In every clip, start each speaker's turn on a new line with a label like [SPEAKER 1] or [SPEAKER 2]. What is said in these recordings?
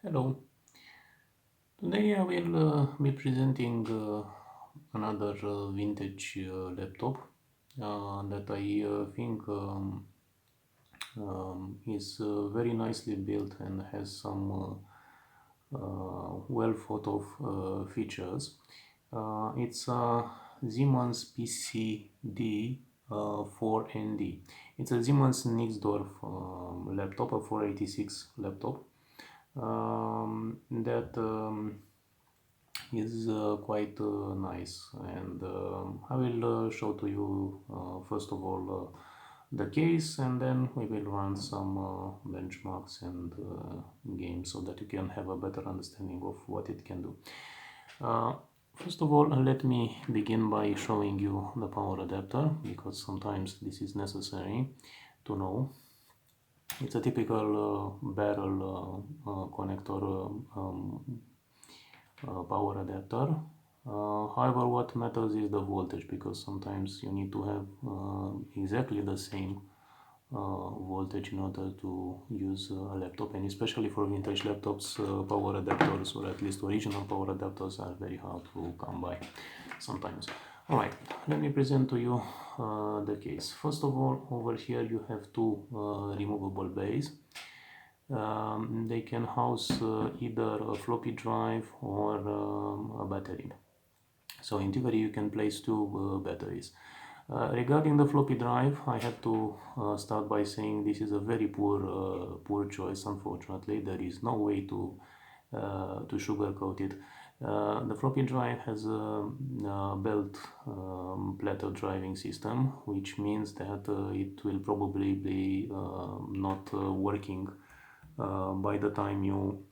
[SPEAKER 1] Hello. Today I will be presenting another vintage laptop that I think is very nicely built and has some well thought of features. It's a Siemens PCD-4ND. It's a Siemens-Nixdorf laptop, a 486 laptop that is quite nice, and I will show to you first of all the case, and then we will run some benchmarks and games so that you can have a better understanding of what it can do. First of all, let me begin by showing you the power adapter, because sometimes this is necessary to know. It's a typical barrel connector power adapter. However, what matters is the voltage, because sometimes you need to have exactly the same voltage in order to use a laptop, and especially for vintage laptops, power adapters, or at least original power adapters, are very hard to come by sometimes. Alright, let me present to you the case. First of all, over here you have two removable bays. They can house either a floppy drive or a battery. So in theory you can place two batteries. Regarding the floppy drive, I have to start by saying this is a very poor choice. Unfortunately, there is no way to sugarcoat it. The floppy drive has a belt platter driving system, which means that it will probably be not working by the time you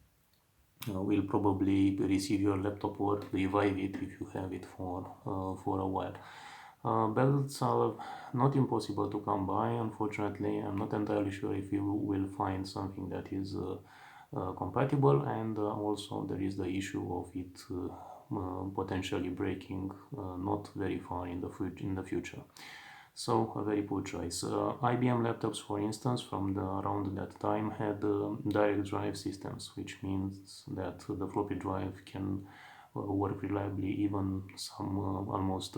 [SPEAKER 1] will probably receive your laptop or revive it if you have it for a while. Belts are not impossible to come by. Unfortunately, I'm not entirely sure if you will find something that is compatible, and also there is the issue of it potentially breaking not very far in the future. So a very poor choice. IBM laptops, for instance, from around that time had direct drive systems, which means that the floppy drive can work reliably even some almost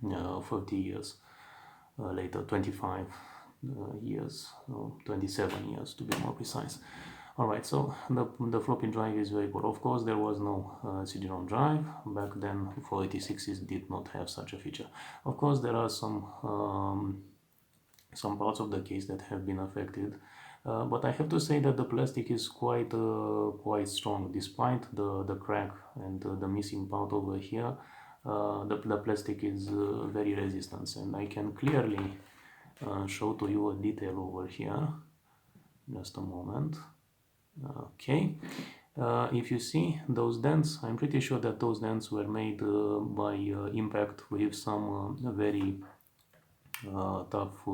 [SPEAKER 1] 30 years later, 25 years, 27 years to be more precise. Alright, so the floppy drive is very poor. Of course, there was no CD-ROM drive. Back then, 486s did not have such a feature. Of course, there are some parts of the case that have been affected. But I have to say that the plastic is quite strong, despite the crack and the missing part over here. The plastic is very resistant, and I can clearly show to you a detail over here. Just a moment. Okay, if you see those dents, I'm pretty sure that those dents were made by impact with some very tough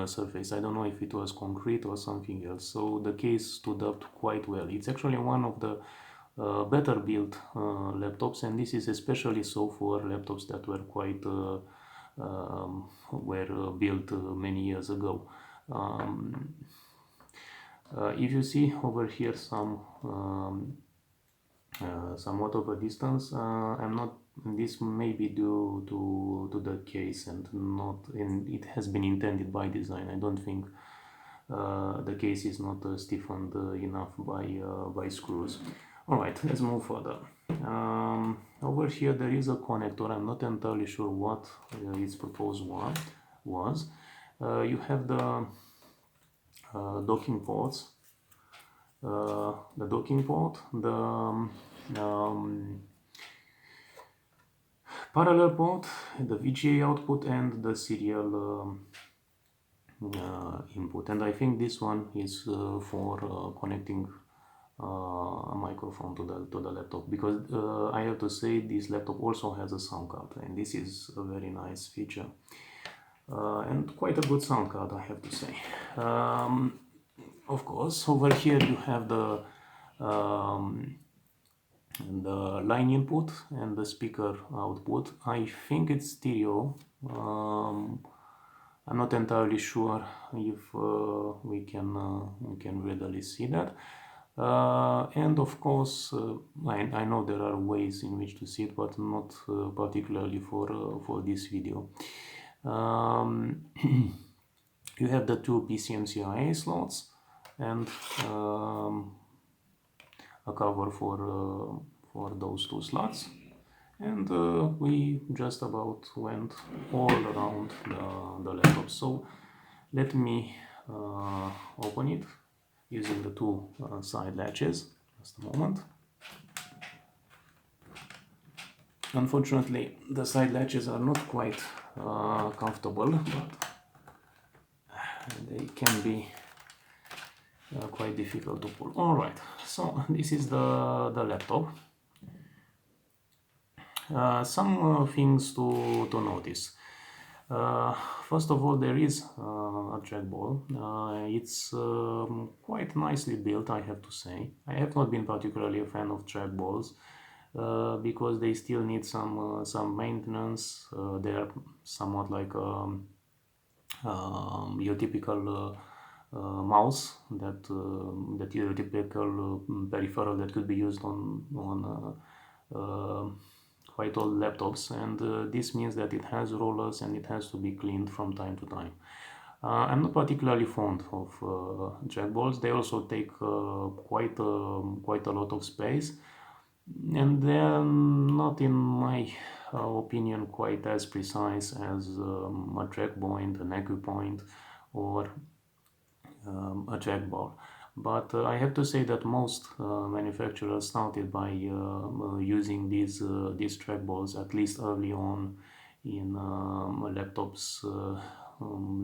[SPEAKER 1] surface. I don't know if it was concrete or something else, so the case stood up quite well. It's actually one of the better built laptops, and this is especially so for laptops that were quite were built many years ago. If you see over here somewhat of a distance, I'm not. This may be due to the case and not. And it has been intended by design. I don't think the case is not stiffened enough by screws. All right, let's move further. Over here there is a connector. I'm not entirely sure what its purpose was. You have the docking ports, the docking port, the parallel port, the VGA output, and the serial input. And I think this one is for connecting a microphone to the laptop, because I have to say this laptop also has a sound card, and this is a very nice feature. And quite a good sound card, I have to say. Of course, over here you have the line input and the speaker output. I think it's stereo. I'm not entirely sure if we can readily see that. And of course, I know there are ways in which to see it, but not particularly for this video. You have the two PCMCIA slots and a cover for those two slots, and we just about went all around the laptop. So let me open it using the two side latches. Just a moment. Unfortunately, the side latches are not quite comfortable, but they can be quite difficult to pull. All right, so this is the laptop. Some things to notice. First of all, there is a trackball. It's quite nicely built, I have to say. I have not been particularly a fan of trackballs because they still need some maintenance. They are somewhat like your typical mouse, that your typical peripheral that could be used on quite old laptops, and this means that it has rollers and it has to be cleaned from time to time. I'm not particularly fond of trackballs. They also take quite a lot of space, and they're not, in my opinion, quite as precise as a track point, an acupoint, or a trackball. But I have to say that most manufacturers started by using these trackballs, at least early on in laptops,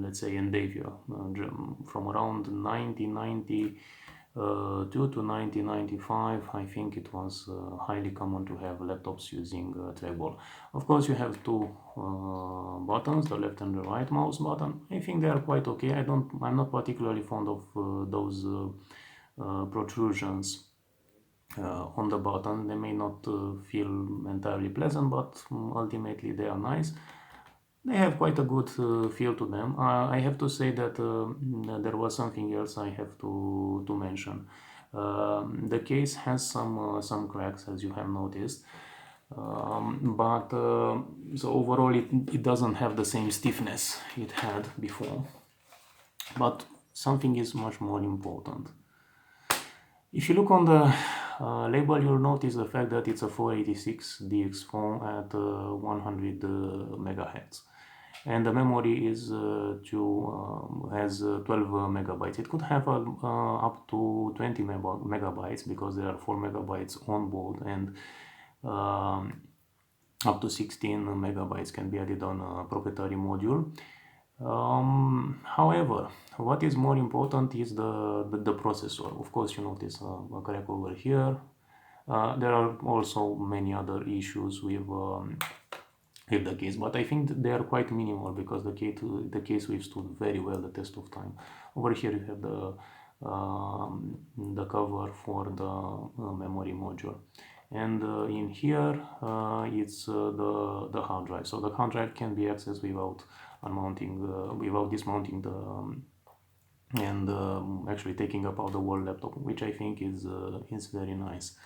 [SPEAKER 1] let's say endeavor, from around 1990 to 1995. I think it was highly common to have laptops using trackball. Of course, you have two buttons, the left and the right mouse button. I think they are quite okay. I'm not particularly fond of those protrusions on the button. They may not feel entirely pleasant, but ultimately they are nice. They have quite a good feel to them. I have to say that there was something else I have to mention. The case has some cracks, as you have noticed, but so overall it doesn't have the same stiffness it had before. But something is much more important. If you look on the label, you'll notice the fact that it's a 486 DX phone at 100 megahertz, and the memory is has 12 megabytes. It could have up to 20 megabytes because there are 4 megabytes on board, and up to 16 megabytes can be added on a proprietary module. However, what is more important is the processor. Of course, you notice a crack over here. There are also many other issues with the case, but I think they are quite minimal because the case withstood very well the test of time. Over here you have the cover for the memory module, and in here it's the hard drive. So the hard drive can be accessed without dismounting the and actually taking apart the whole laptop, which I think is very nice.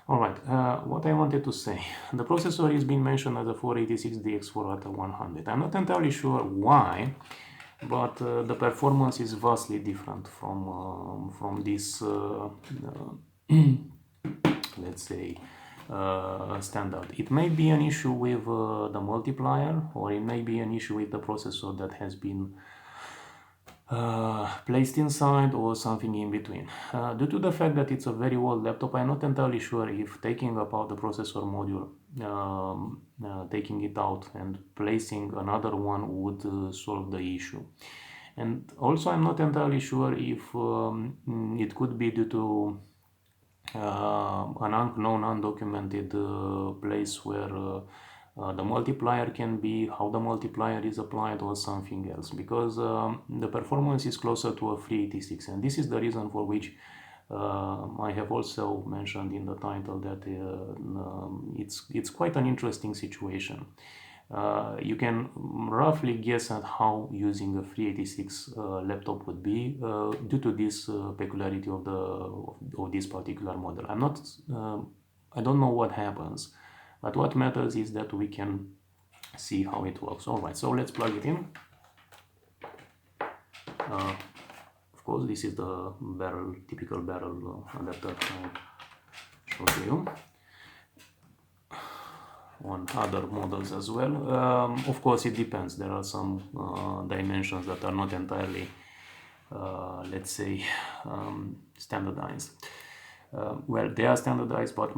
[SPEAKER 1] Alright, what I wanted to say, the processor is being mentioned as a 486DX4 at 100. I'm not entirely sure why, but the performance is vastly different from this let's say standard. It may be an issue with the multiplier, or it may be an issue with the processor that has been placed inside, or something in between. Due to the fact that it's a very old laptop, I'm not entirely sure if taking apart the processor module, taking it out and placing another one would solve the issue. And also I'm not entirely sure if it could be due to an unknown, undocumented place where the multiplier can be, how the multiplier is applied, or something else, because the performance is closer to a 386, and this is the reason for which I have also mentioned in the title that it's quite an interesting situation. you can roughly guess at how using a 386 laptop would be due to this peculiarity of this particular model. I don't know what happens, but what matters is that we can see how it works. All right, so let's plug it in. Of course, this is the typical barrel adapter I showed to you on other models as well. Of course, it depends. There are some dimensions that are not entirely, let's say, standardized. Well, they are standardized, but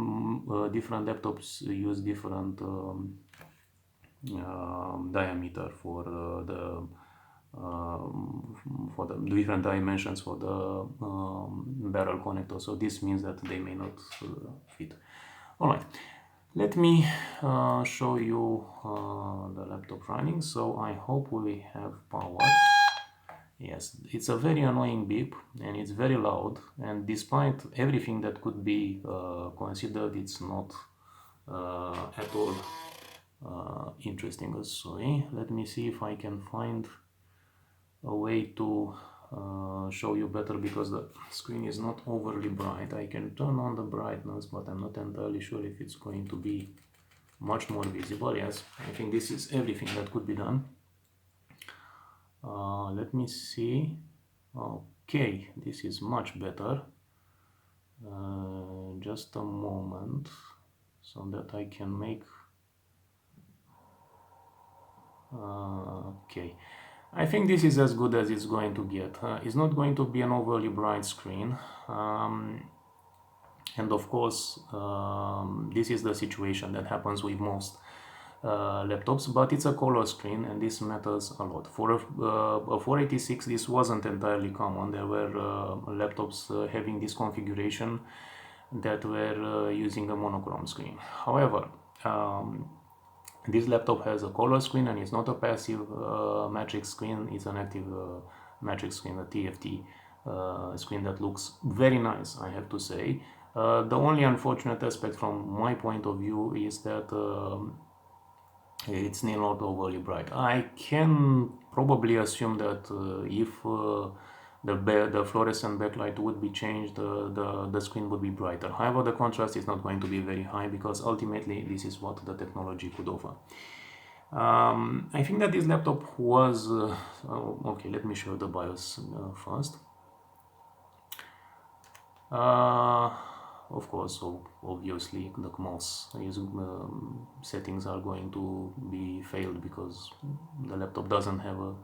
[SPEAKER 1] different laptops use different diameter for the different dimensions for the barrel connector. So this means that they may not fit. All right. Let me show you the laptop running. So I hope we have power. Yes, it's a very annoying beep and it's very loud, and despite everything that could be considered, it's not at all interesting. Sorry, let me see if I can find a way to show you better, because the screen is not overly bright. I can turn on the brightness, but I'm not entirely sure if it's going to be much more visible. Yes, I think this is everything that could be done. Let me see. Okay, this is much better. Just a moment, so that I can make okay, I think this is as good as it's going to get. It's not going to be an overly bright screen, and of course this is the situation that happens with most laptops, but it's a color screen and this matters a lot. For a 486 this wasn't entirely common. There were laptops having this configuration that were using a monochrome screen. However, this laptop has a color screen and it's not a passive matrix screen, it's an active matrix screen, a TFT screen that looks very nice, I have to say. The only unfortunate aspect from my point of view is that it's not overly bright. I can probably assume that if the fluorescent backlight would be changed, the screen would be brighter. However, the contrast is not going to be very high, because ultimately this is what the technology could offer. I think that this laptop was okay. Let me show the BIOS first. Of course, so obviously the mouse settings are going to be failed because the laptop doesn't have a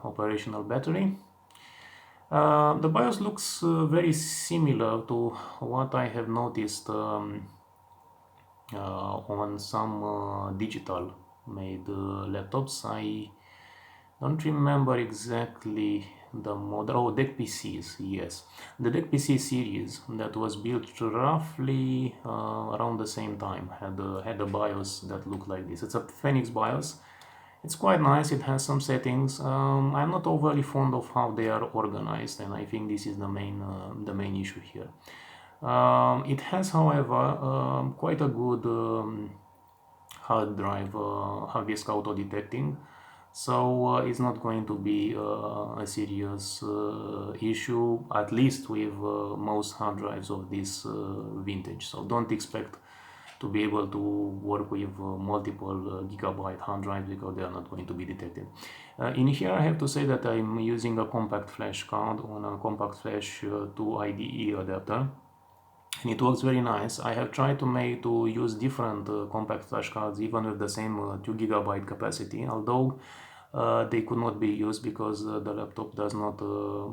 [SPEAKER 1] operational battery. The BIOS looks very similar to what I have noticed on some digital made laptops. I don't remember exactly the model. Oh, DEC PCs, yes. The DEC PC series that was built roughly around the same time had a BIOS that looked like this. It's a Phoenix BIOS. It's quite nice. It has some settings. I'm not overly fond of how they are organized, and I think this is the main issue here. It has, however, quite a good hard drive hard disk auto detecting, so it's not going to be a serious issue, at least with most hard drives of this vintage. So don't expect to be able to work with multiple gigabyte hard drives, because they are not going to be detected. In here I have to say that I'm using a compact flash card on a compact flash to IDE adapter, and it works very nice. I have tried to use different compact flash cards even with the same 2 gigabyte capacity, although they could not be used because the laptop does not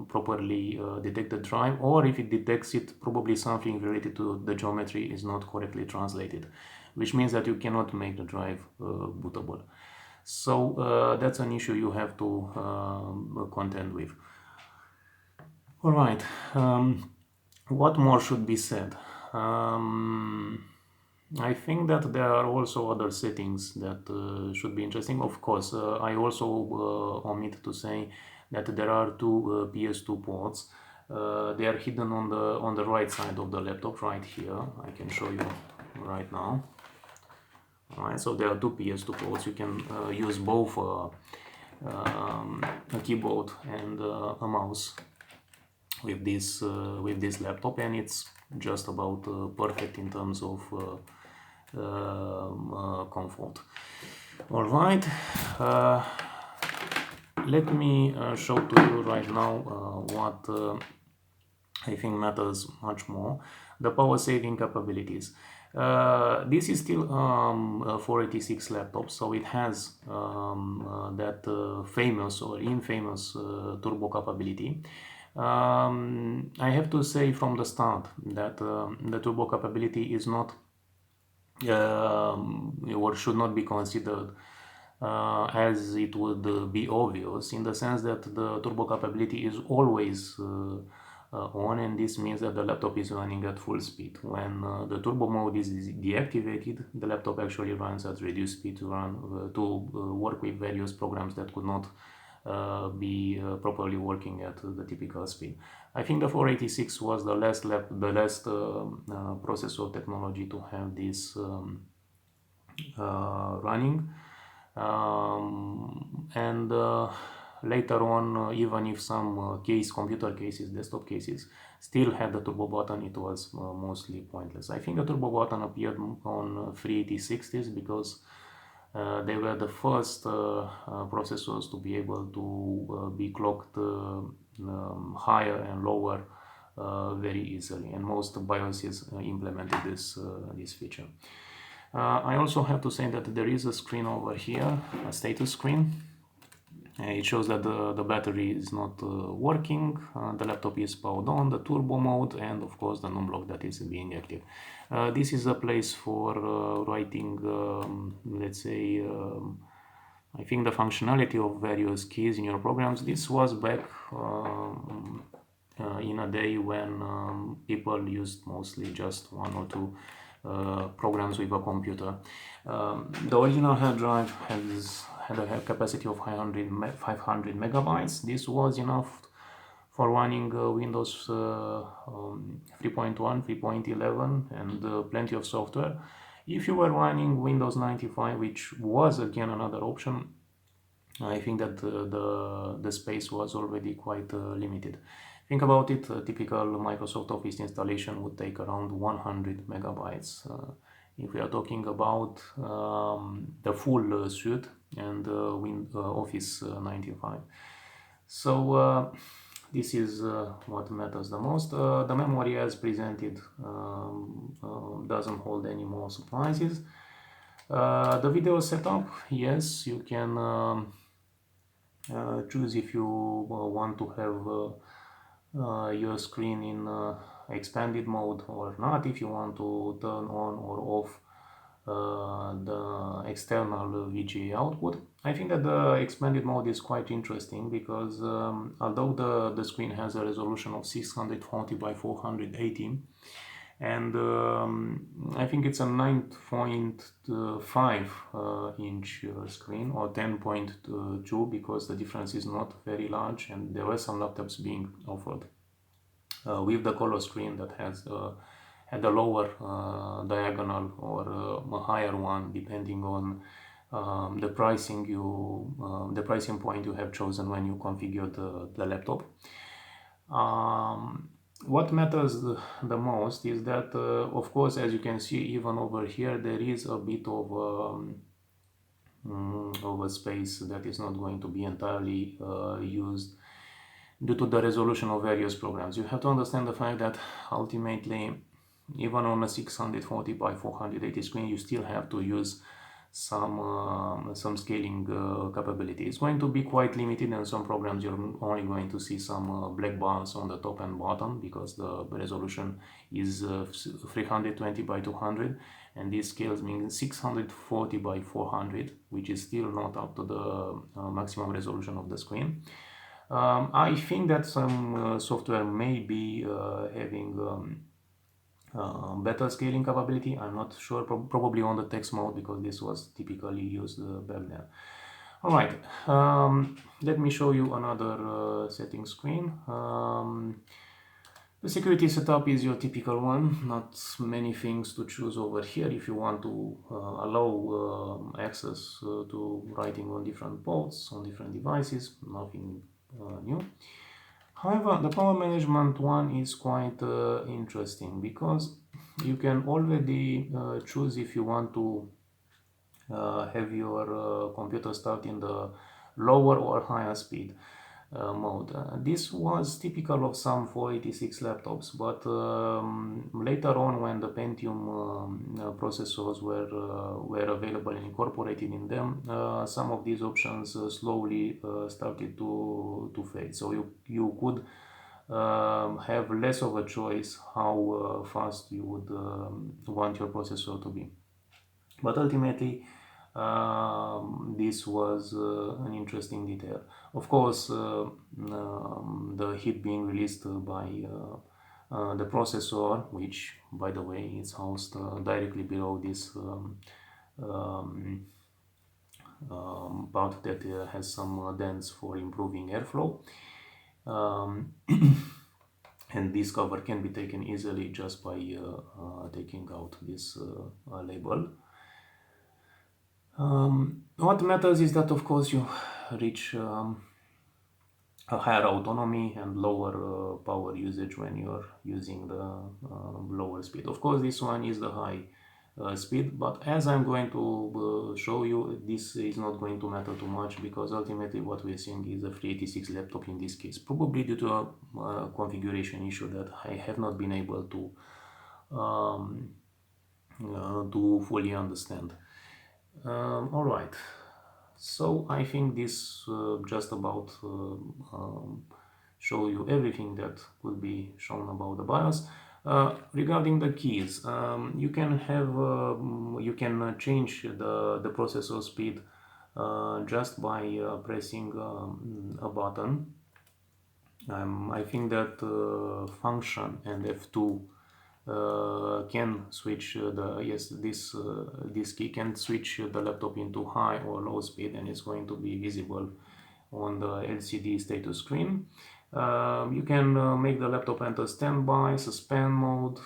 [SPEAKER 1] properly detect the drive, or if it detects it, probably something related to the geometry is not correctly translated, which means that you cannot make the drive bootable. So that's an issue you have to contend with. All right, what more should be said? I think that there are also other settings that should be interesting. Of course, I also omit to say that there are two PS2 ports. They are hidden on the right side of the laptop, right here. I can show you right now. Alright, so there are two PS2 ports. You can use both a keyboard and a mouse with this laptop, and it's just about perfect in terms of comfort. All right, let me show to you right now what I think matters much more: the power saving capabilities. This is still a 486 laptop, so it has that famous or infamous turbo capability. I have to say from the start that the turbo capability is not or should not be considered as it would be obvious, in the sense that the turbo capability is always on, and this means that the laptop is running at full speed. When the turbo mode is deactivated, the laptop actually runs at reduced speed to work with various programs that could not be properly working at the typical speed. I think the 486 was the last processor technology to have this running, and later on, even if some computer cases, desktop cases, still had the turbo button, it was mostly pointless. I think the turbo button appeared on 386s because they were the first processors to be able to be clocked higher and lower very easily, and most BIOSes implemented this feature. I also have to say that there is a screen over here, a status screen. It shows that the battery is not working, the laptop is powered on, the turbo mode, and of course the num block that is being active. This is a place for writing, let's say, I think the functionality of various keys in your programs. This was back in a day when people used mostly just one or two programs with a computer. The original hard drive had a capacity of 500 megabytes. This was enough for running Windows 3.1, 3.11 and plenty of software. If you were running Windows 95, which was again another option, I think that the space was already quite limited. Think about it, a typical Microsoft Office installation would take around 100 megabytes. If we are talking about the full suite and Office 95. So this is what matters the most. The memory as presented doesn't hold any more surprises. The video setup, yes, you can choose if you want to have your screen in expanded mode or not, if you want to turn on or off the external VGA output. I think that the expanded mode is quite interesting because although the screen has a resolution of 640 by 480, and I think it's a 9.5 inch screen, or 10.2, because the difference is not very large, and there were some laptops being offered with the color screen that has had a lower diagonal or a higher one, depending on the pricing point you have chosen when you configure the laptop. What matters the most is that, of course, as you can see, even over here, there is a bit of a space that is not going to be entirely used due to the resolution of various programs. You have to understand the fact that ultimately, even on a 640 by 480 screen, you still have to use some scaling capability. It's going to be quite limited, and some programs you're only going to see some black bars on the top and bottom because the resolution is 320 by 200, and this scales means 640 by 400, which is still not up to the maximum resolution of the screen. I think that some software may be having better scaling capability. I'm not sure, probably on the text mode, because this was typically used back then. Alright, let me show you another setting screen. The security setup is your typical one, not many things to choose over here. If you want to allow access to writing on different ports, on different devices, nothing new. However, the power management one is quite interesting because you can already choose if you want to have your computer start in the lower or higher speed mode. This was typical of some 486 laptops, but later on, when the Pentium processors were available and incorporated in them, some of these options slowly started to fade. So you could have less of a choice how fast you would want your processor to be. But ultimately, this was an interesting detail. Of course, the heat being released by the processor, which, by the way, is housed directly below this part that has some dents for improving airflow. And this cover can be taken easily just by taking out this label. What matters is that, of course, you reach a higher autonomy and lower power usage when you're using the lower speed. Of course, this one is the high speed, but as I'm going to show you, this is not going to matter too much because ultimately what we're seeing is a 386 laptop in this case, probably due to a configuration issue that I have not been able to fully understand. All right, so I think this just about show you everything that could be shown about the BIOS. Regarding the keys, you can have you can change the processor speed just by pressing a button. I think that function and F2 can switch this key can switch the laptop into high or low speed, and it's going to be visible on the LCD status screen. You can make the laptop enter standby, suspend mode.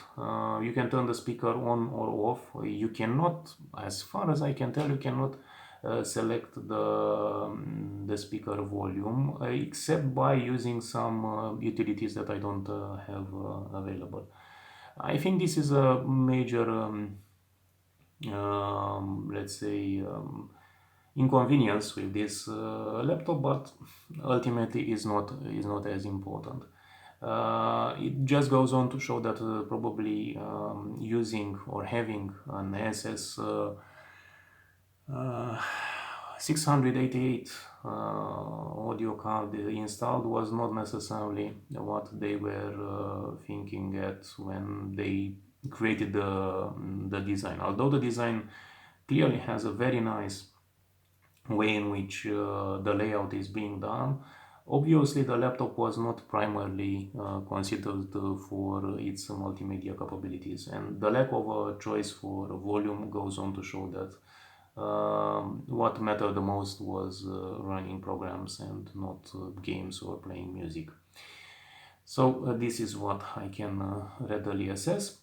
[SPEAKER 1] You can turn the speaker on or off. You cannot, as far as I can tell, you cannot select the speaker volume except by using some utilities that I don't have available. I think this is a major, let's say, inconvenience with this laptop, but ultimately is not as important. It just goes on to show that probably using or having an SS 688 audio card installed was not necessarily what they were thinking at when they created the design. Although the design clearly has a very nice way in which the layout is being done, obviously the laptop was not primarily considered for its multimedia capabilities, and the lack of a choice for volume goes on to show that what mattered the most was running programs and not games or playing music. So this is what I can readily assess.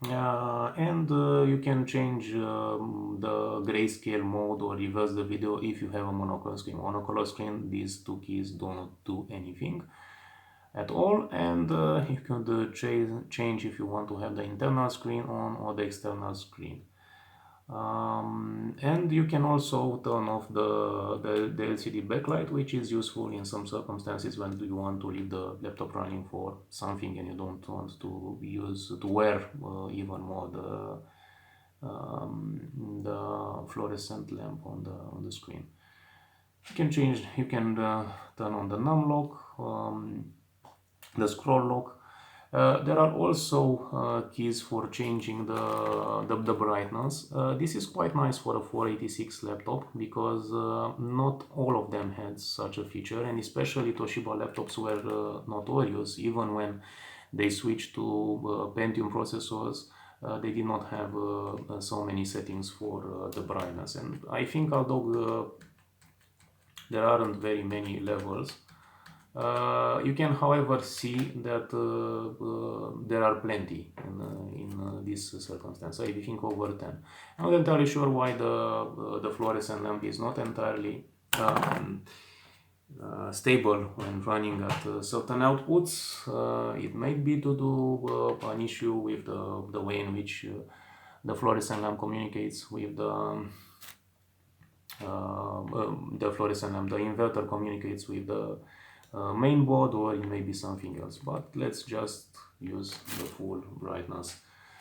[SPEAKER 1] And you can change the grayscale mode or reverse the video if you have a monocolor screen. Monocolor screen, these two keys do not do anything at all, and you can change if you want to have the internal screen on or the external screen. And you can also turn off the LCD backlight, which is useful in some circumstances when you want to leave the laptop running for something and you don't want to wear even more the fluorescent lamp on the screen. You can turn on the num lock, the scroll lock. There are also keys for changing the brightness. This is quite nice for a 486 laptop because not all of them had such a feature, and especially Toshiba laptops were notorious. Even when they switched to Pentium processors, they did not have so many settings for the brightness. And I think although there aren't very many levels, You can, however, see that there are plenty in this circumstance. So if you think over 10, I'm not entirely sure why the fluorescent lamp is not entirely stable when running at certain outputs. It might be to do an issue with the way in which the fluorescent lamp communicates with the fluorescent lamp, the inverter communicates with the main board, or it may be something else. But let's just use the full brightness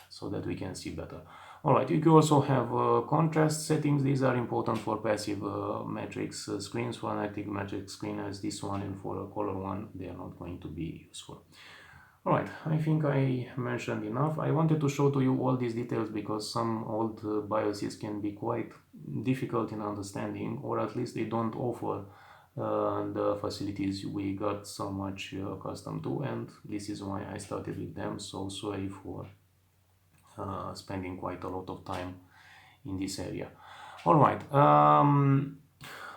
[SPEAKER 1] so that we can see better. Alright, you can also have contrast settings. These are important for passive matrix screens. For an active matrix screen as this one, and for a color one, they are not going to be useful. Alright, I think I mentioned enough. I wanted to show to you all these details because some old BIOSes can be quite difficult in understanding, or at least they don't offer the facilities we got so much accustomed to, and this is why I started with them. So sorry for spending quite a lot of time in this area. Alright, now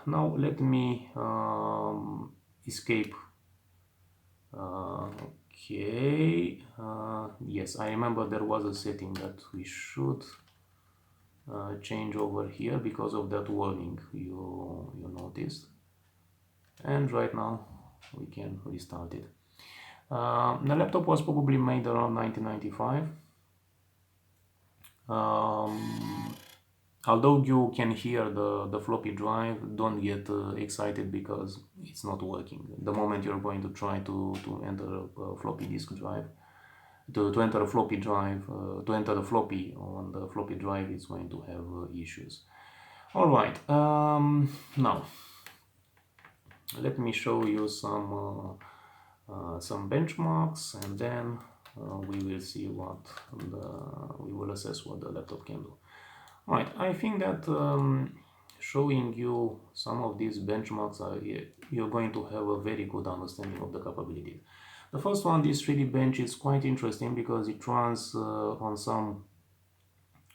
[SPEAKER 1] let me escape. Okay, yes, I remember there was a setting that we should change over here because of that warning you noticed, and right now we can restart it. The laptop was probably made around 1995. Although you can hear the floppy drive, don't get excited because it's not working. The moment you're going to try to enter a floppy disk drive, to enter a floppy drive, to enter the floppy on the floppy drive, it's going to have issues. Alright, now let me show you some benchmarks, and then we will see what we will assess what the laptop can do. Alright, I think that showing you some of these benchmarks, you're going to have a very good understanding of the capabilities. The first one, this 3D bench, is quite interesting because it runs on some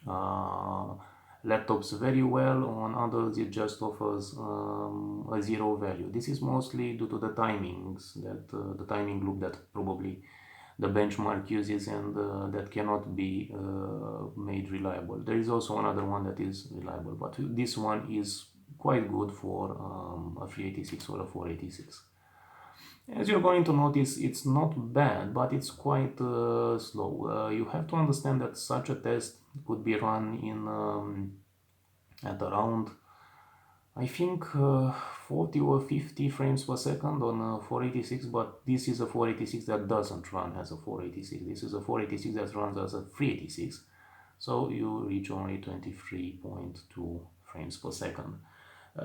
[SPEAKER 1] laptops very well, on others it just offers a 0 value. This is mostly due to the timings, that the timing loop that probably the benchmark uses, and that cannot be made reliable. There is also another one that is reliable, but this one is quite good for a 386 or a 486. As you're going to notice, it's not bad, but it's quite slow. You have to understand that such a test could be run in at around, I think, 40 or 50 frames per second on a 486, but this is a 486 that doesn't run as a 486. This is a 486 that runs as a 386, so you reach only 23.2 frames per second.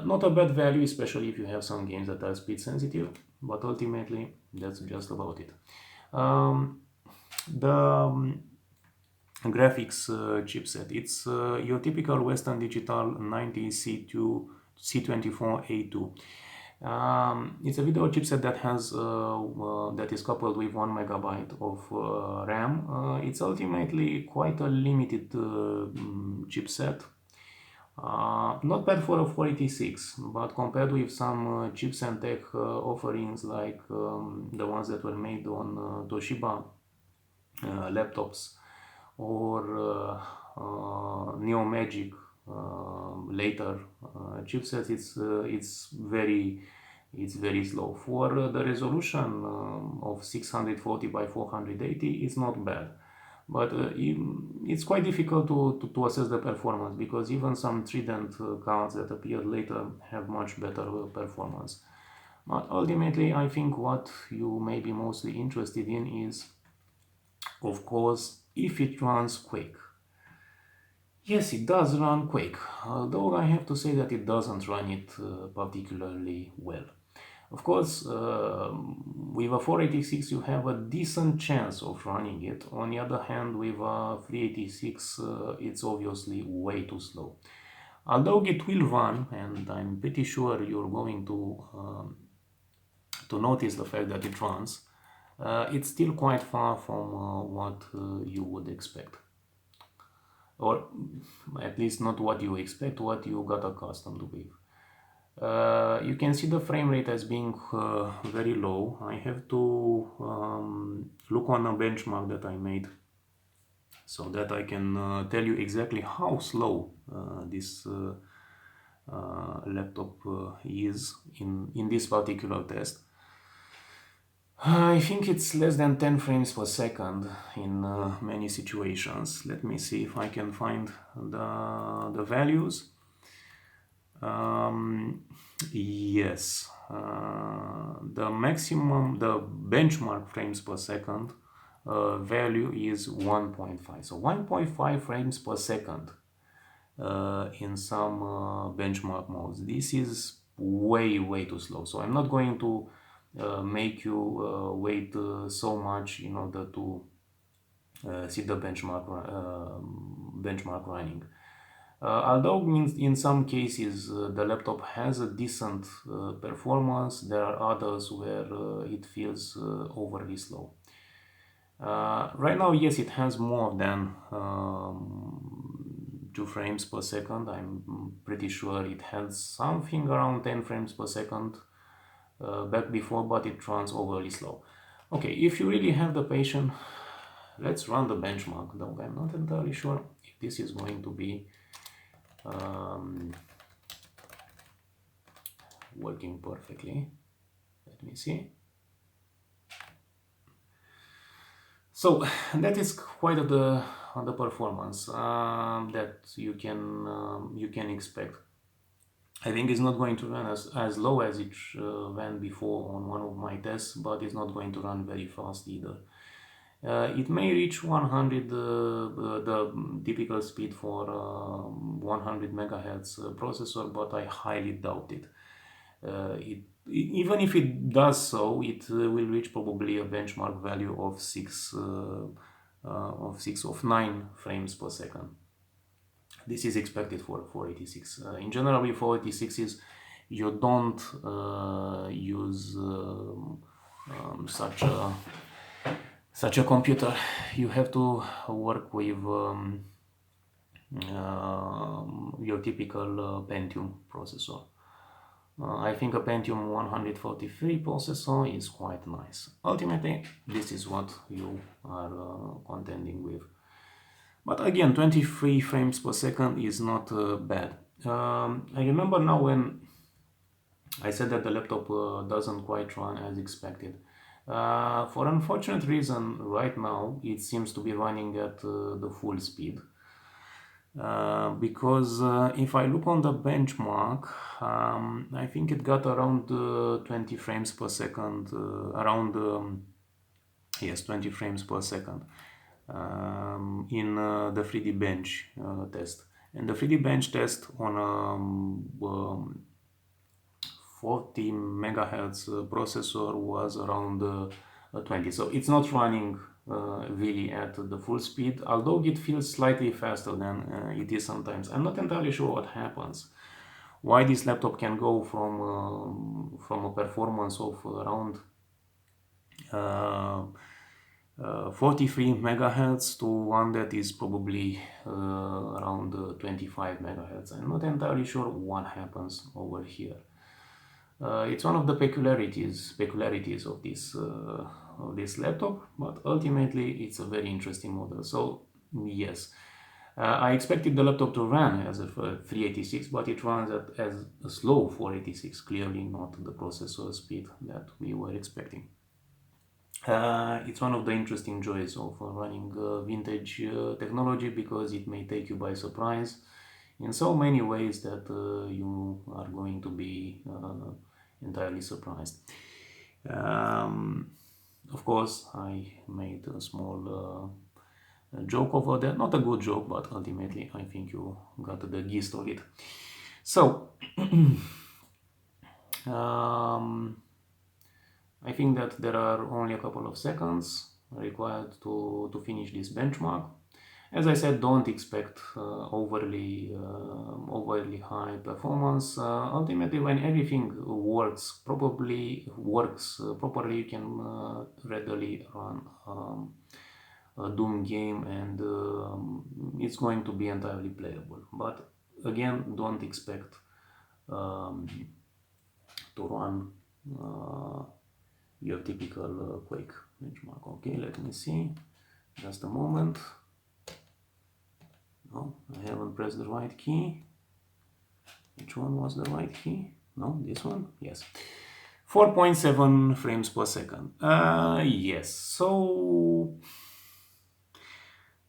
[SPEAKER 1] Not a bad value, especially if you have some games that are speed sensitive, but ultimately that's just about it. The graphics chipset, it's your typical Western Digital 90C24A2. It's a video chipset that has that is coupled with 1 megabyte of RAM. It's ultimately quite a limited chipset. Not bad for a 486, but compared with some chips and tech offerings like the ones that were made on Toshiba laptops, or Neo Magic later chipsets, it's very slow. For the resolution of 640 by 480, it's not bad, but it's quite difficult to assess the performance, because even some Trident cards that appeared later have much better performance. But ultimately, I think what you may be mostly interested in is, of course, if it runs Quake. Yes, it does run Quake, although I have to say that it doesn't run it particularly well. Of course, with a 486 you have a decent chance of running it. On the other hand, with a 386 it's obviously way too slow. Although it will run, and I'm pretty sure you're going to notice the fact that it runs, it's still quite far from what you would expect. Or at least not what you expect, what you got accustomed with. You can see the frame rate as being very low. I have to look on a benchmark that I made so that I can tell you exactly how slow this laptop is in this particular test. I think it's less than 10 frames per second in many situations. Let me see if I can find the values. Yes, the maximum, the benchmark frames per second value is 1.5. So 1.5 frames per second in some benchmark modes. This is way too slow. So I'm not going to make you wait so much in order to see the benchmark running. Although in some cases the laptop has a decent performance, there are others where it feels overly slow. Right now, yes, it has more than 2 frames per second. I'm pretty sure it had something around 10 frames per second back before, but it runs overly slow. Okay, if you really have the patience, let's run the benchmark, though I'm not entirely sure if this is going to be working perfectly. Let me see. So that is quite the performance that you can expect. I think it's not going to run as low as it ran before on one of my tests, but it's not going to run very fast either. It may reach 100, the typical speed for 100 megahertz processor, but I highly doubt it. Even if it does so, it will reach probably a benchmark value of 9 frames per second. This is expected for 486. In general, with 486s, you don't use such a computer. You have to work with your typical Pentium processor. I think a Pentium 143 processor is quite nice. Ultimately, this is what you are contending with. But again, 23 frames per second is not bad. I remember now when I said that the laptop doesn't quite run as expected. For an unfortunate reason, right now it seems to be running at the full speed. Because if I look on the benchmark, I think it got around 20 frames per second, yes, 20 frames per second in the 3D bench test. And the 3D bench test on 40 megahertz processor was around 20. So it's not running really at the full speed, although it feels slightly faster than it is sometimes. I'm not entirely sure what happens. Why this laptop can go from a performance of around 43 megahertz to one that is probably around 25 megahertz. I'm not entirely sure what happens over here. It's one of the peculiarities of this laptop, but ultimately it's a very interesting model. So yes, I expected the laptop to run as a 386, but it runs as a slow 486, clearly not the processor speed that we were expecting. It's one of the interesting joys of running vintage technology, because it may take you by surprise in so many ways that you are going to be entirely surprised. Of course, I made a small joke over that. Not a good joke, but ultimately I think you got the gist of it. So, I think that there are only a couple of seconds required to finish this benchmark. As I said, don't expect overly high performance. Ultimately, when everything works properly, you can readily run a Doom game, and it's going to be entirely playable. But again, don't expect to run your typical Quake benchmark. Okay, let me see, just a moment. No, I haven't pressed the right key. Which one was the right key? No, this one? Yes. 4.7 frames per second. Yes, so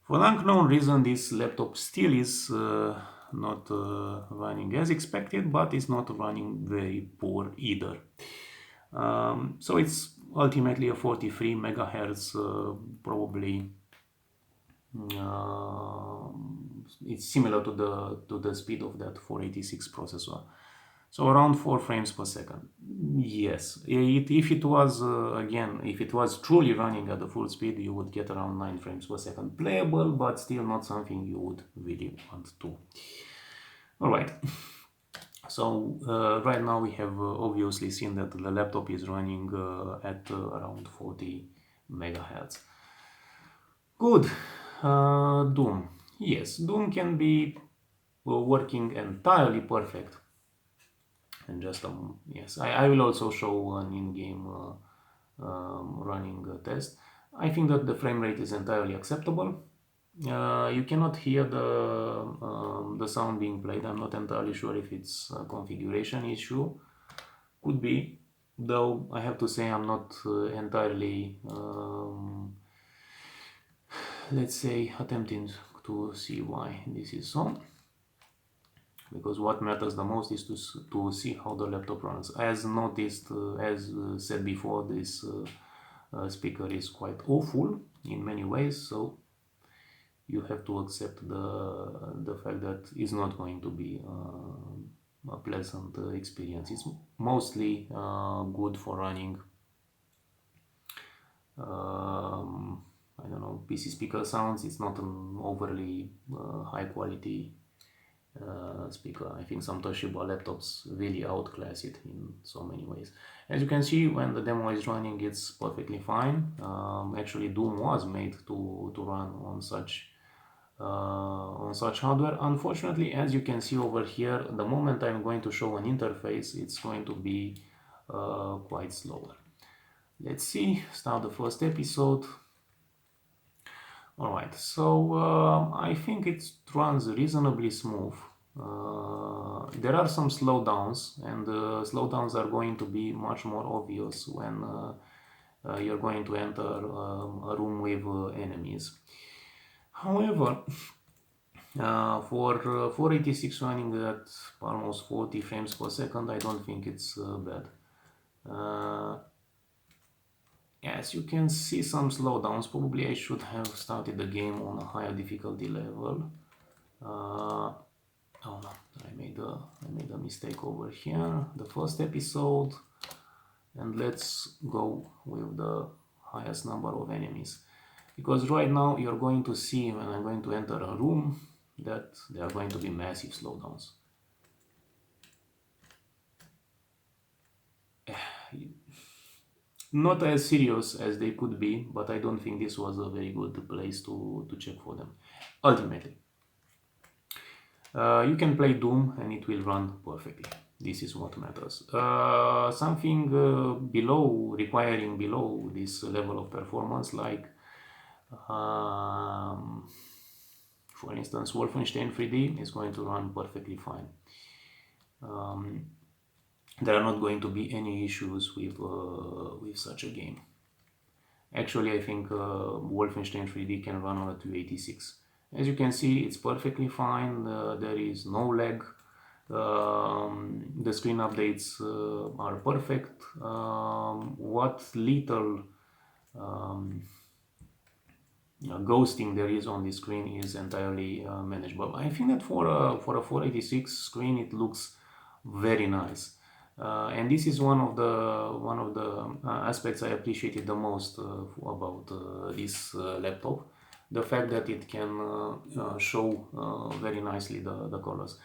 [SPEAKER 1] for an unknown reason, this laptop still is not running as expected, but it's not running very poor either. So it's ultimately a 43 megahertz, probably. It's similar to the speed of that 486 processor. So around 4 frames per second. Yes, if it was, again, if it was truly running at the full speed, you would get around 9 frames per second. Playable, but still not something you would really want to. Alright, so right now we have obviously seen that the laptop is running at around 40 megahertz. Good. Doom. Yes, Doom can be working entirely perfect. And just yes, I will also show an in-game running test. I think that the frame rate is entirely acceptable. You cannot hear the sound being played. I'm not entirely sure if it's a configuration issue. Could be, though I have to say I'm not entirely, let's say, attempting to see why this is so. Because what matters the most is to see how the laptop runs. As noticed, as said before, this speaker is quite awful in many ways, so you have to accept the fact that it's not going to be a pleasant experience. It's mostly good for running I don't know, PC speaker sounds. It's not an overly high quality speaker. I think some Toshiba laptops really outclass it in so many ways. As you can see, when the demo is running, it's perfectly fine. Actually, Doom was made to run on such hardware. Unfortunately, as you can see over here, the moment I'm going to show an interface, it's going to be quite slower. Let's see, start the first episode. Alright, so I think it runs reasonably smooth. There are some slowdowns, and slowdowns are going to be much more obvious when you're going to enter a room with enemies. However, for 486 running at almost 40 frames per second, I don't think it's bad. Yes, you can see some slowdowns. Probably I should have started the game on a higher difficulty level. Oh no, I made a mistake over here. The first episode, and let's go with the highest number of enemies, because right now you're going to see when I'm going to enter a room that there are going to be massive slowdowns. Not as serious as they could be, but I don't think this was a very good place to check for them. Ultimately, you can play Doom and it will run perfectly. This is what matters. Something requiring below this level of performance, like for instance Wolfenstein 3D, is going to run perfectly fine. There are not going to be any issues with such a game. Actually, I think Wolfenstein 3D can run on a 286. As you can see, it's perfectly fine. There is no lag. The screen updates are perfect. What little ghosting there is on the screen is entirely manageable. I think that for a 486 screen, it looks very nice. And this is one of the aspects I appreciated the most about this laptop, the fact that it can show very nicely the colors.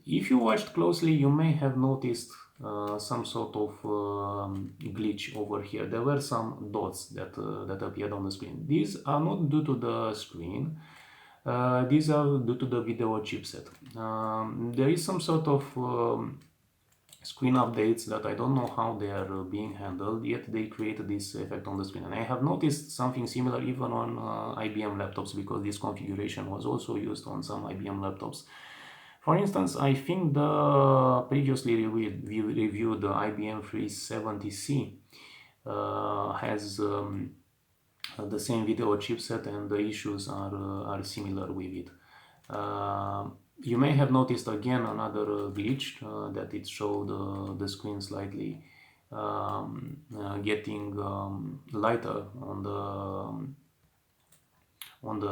[SPEAKER 1] If you watched closely, you may have noticed some sort of glitch over here. There were some dots that appeared on the screen. These are not due to the screen. These are due to the video chipset. There is some sort of screen updates that I don't know how they are being handled, yet they create this effect on the screen. And I have noticed something similar even on IBM laptops, because this configuration was also used on some IBM laptops. For instance, I think the previously reviewed IBM 370C has the same video chipset, and the issues are similar with it. You may have noticed again another glitch, that it showed the screen slightly getting lighter on the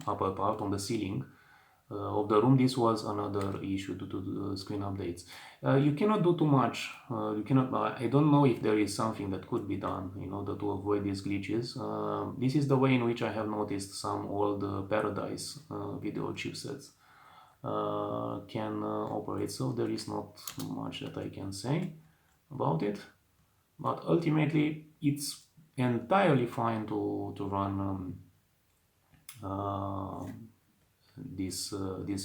[SPEAKER 1] upper part, on the ceiling of the room. This was another issue due to the screen updates. You cannot do too much. You cannot. I don't know if there is something that could be done in order to avoid these glitches. This is the way in which I have noticed some old Paradise video chipsets can operate. So there is not much that I can say about it. But ultimately, it's entirely fine to run this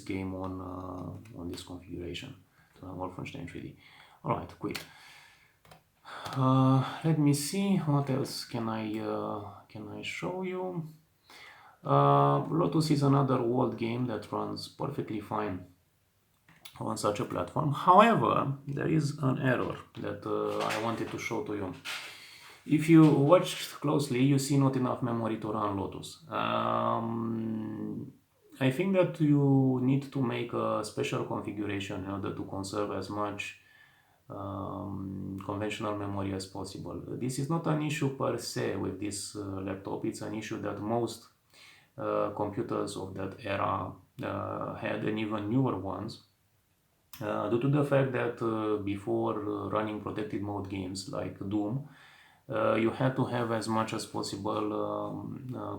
[SPEAKER 1] game on this configuration, Wolfenstein 3D. All right, quick. Let me see what else can I show you. Lotus is another old game that runs perfectly fine on such a platform. However, there is an error that I wanted to show to you. If you watched closely, you see not enough memory to run Lotus. I think that you need to make a special configuration in order to conserve as much conventional memory as possible. This is not an issue per se with this laptop. It's an issue that most computers of that era had, and even newer ones, due to the fact that before running protected mode games like Doom, you had to have as much as possible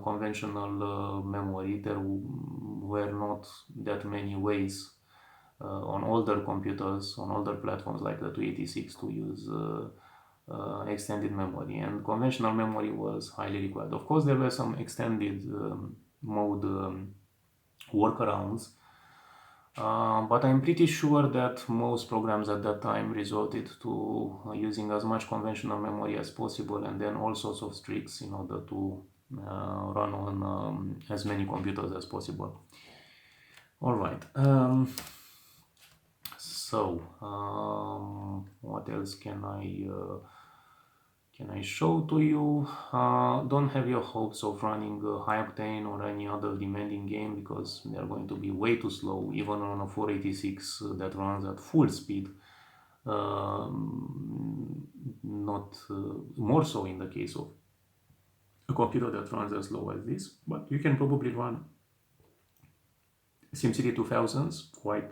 [SPEAKER 1] conventional memory. There were not that many ways on older computers, on older platforms like the 286, to use extended memory, and conventional memory was highly required. Of course, there were some extended mode workarounds, but I'm pretty sure that most programs at that time resorted to using as much conventional memory as possible, and then all sorts of tricks in order to run on as many computers as possible. All right. What else can I show to you? Don't have your hopes of running High Octane or any other demanding game, because they are going to be way too slow, even on a 486 that runs at full speed. Not more so in the case of a computer that runs as slow as this, but you can probably run SimCity 2000s quite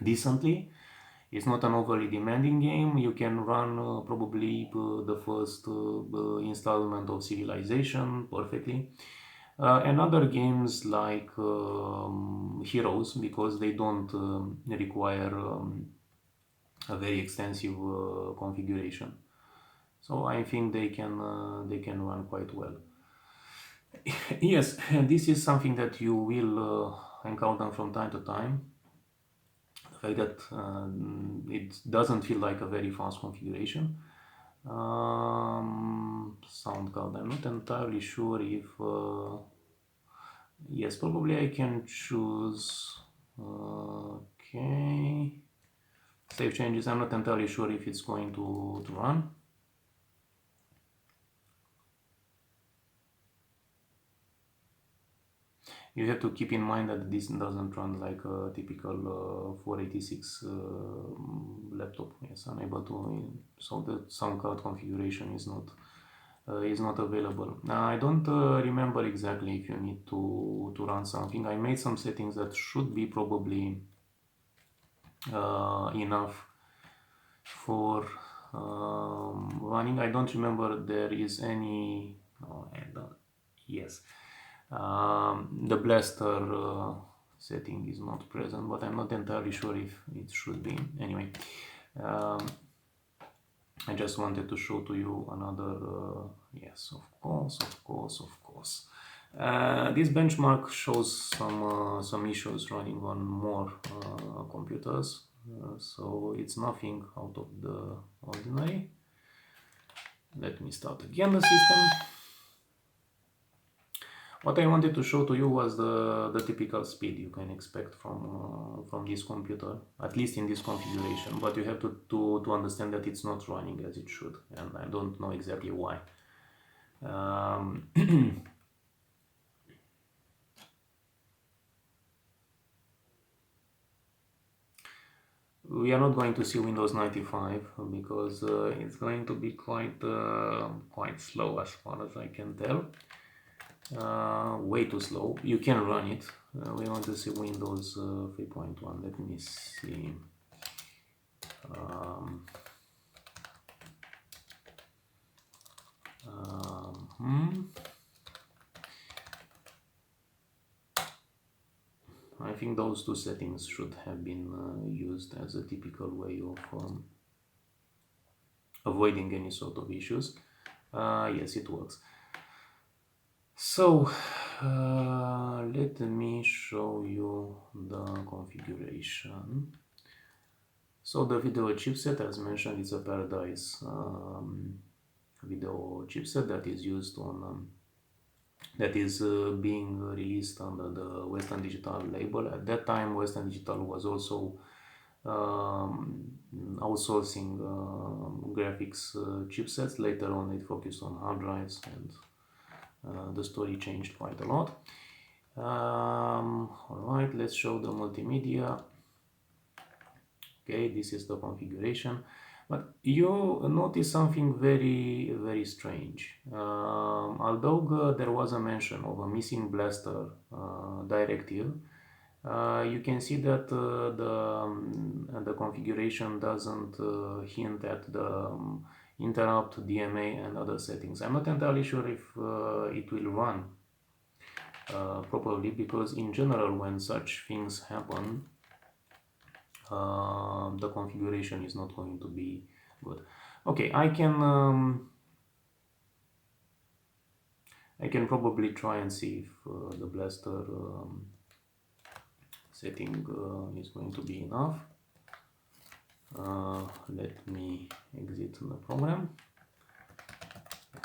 [SPEAKER 1] decently. It's not an overly demanding game. You can run probably the first installment of Civilization perfectly. And other games like Heroes, because they don't require a very extensive configuration. So I think they can run quite well. Yes, this is something that you will encounter from time to time. The fact that it doesn't feel like a very fast configuration. Sound card, I'm not entirely sure if yes, probably I can choose okay, save changes. I'm not entirely sure if it's going to run. You have to keep in mind that this doesn't run like a typical 486 laptop. Yes, unable to, so the sound card configuration is not available. Now I don't remember exactly if you need to run something. I made some settings that should be probably enough for running. I don't remember there is any. Oh, yes. The blaster setting is not present, but I'm not entirely sure if it should be. Anyway, I just wanted to show to you another, yes, of course. This benchmark shows some issues running on more computers so it's nothing out of the ordinary. Let me start again the system. What I wanted to show to you was the typical speed you can expect from this computer, at least in this configuration, but you have to understand that it's not running as it should, and I don't know exactly why. We are not going to see Windows 95 because it's going to be quite slow as far as I can tell. Way too slow. You can run it. We want to see Windows 3.1. Let me see. I think those two settings should have been used as a typical way of avoiding any sort of issues. Yes, it works. So let me show you the configuration. So the video chipset, as mentioned, is a Paradise video chipset that is used on that is being released under the Western Digital label. At that time, Western Digital was also outsourcing graphics chipsets. Later on, it focused on hard drives, and the story changed quite a lot. Alright, let's show the multimedia. Okay, this is the configuration. But you notice something very, very strange. Although there was a mention of a missing blaster directive, you can see that the configuration doesn't hint at the interrupt, DMA, and other settings. I'm not entirely sure if it will run properly, because in general, when such things happen, the configuration is not going to be good. Okay, I can probably try and see if the blaster setting is going to be enough. Let me exit the program,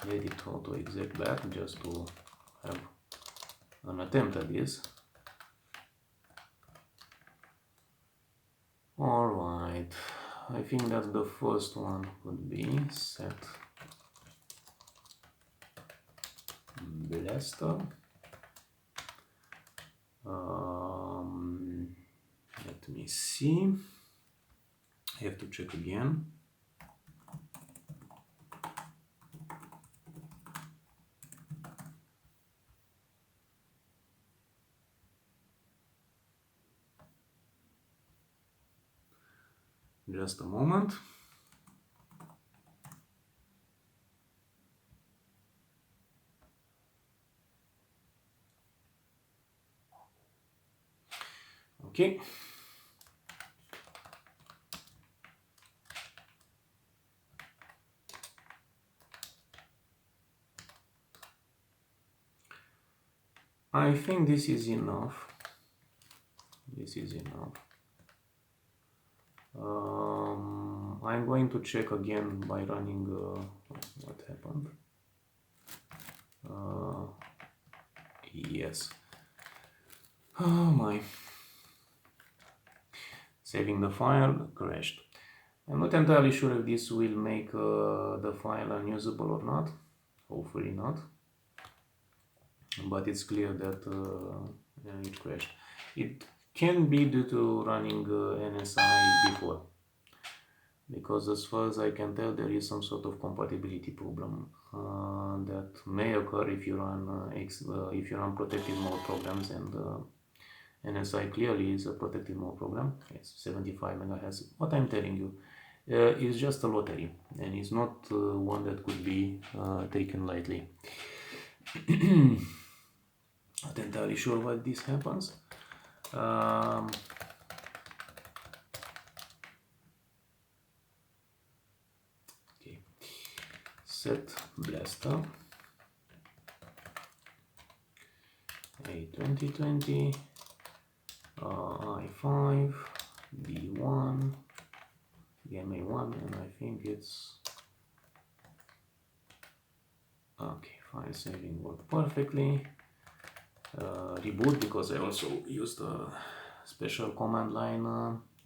[SPEAKER 1] let it auto exec back just to have an attempt at this. Alright, I think that the first one would be set blaster. Let me see. I have to check again. Just a moment. Okay. I think this is enough. This is enough. I'm going to check again by running what happened. Yes. Oh my. Saving the file crashed. I'm not entirely sure if this will make the file unusable or not. Hopefully not. But it's clear that it crashed. It can be due to running NSI before, because as far as I can tell, there is some sort of compatibility problem that may occur if you run protected mode programs, and NSI clearly is a protected mode program. It's 75 MHz. What I'm telling you is just a lottery, and it's not one that could be taken lightly. Not entirely sure why this happens. Okay, set blaster A2020 i5 D1, DMA1, and I think it's okay. File saving worked perfectly. Reboot, because I also used a special command line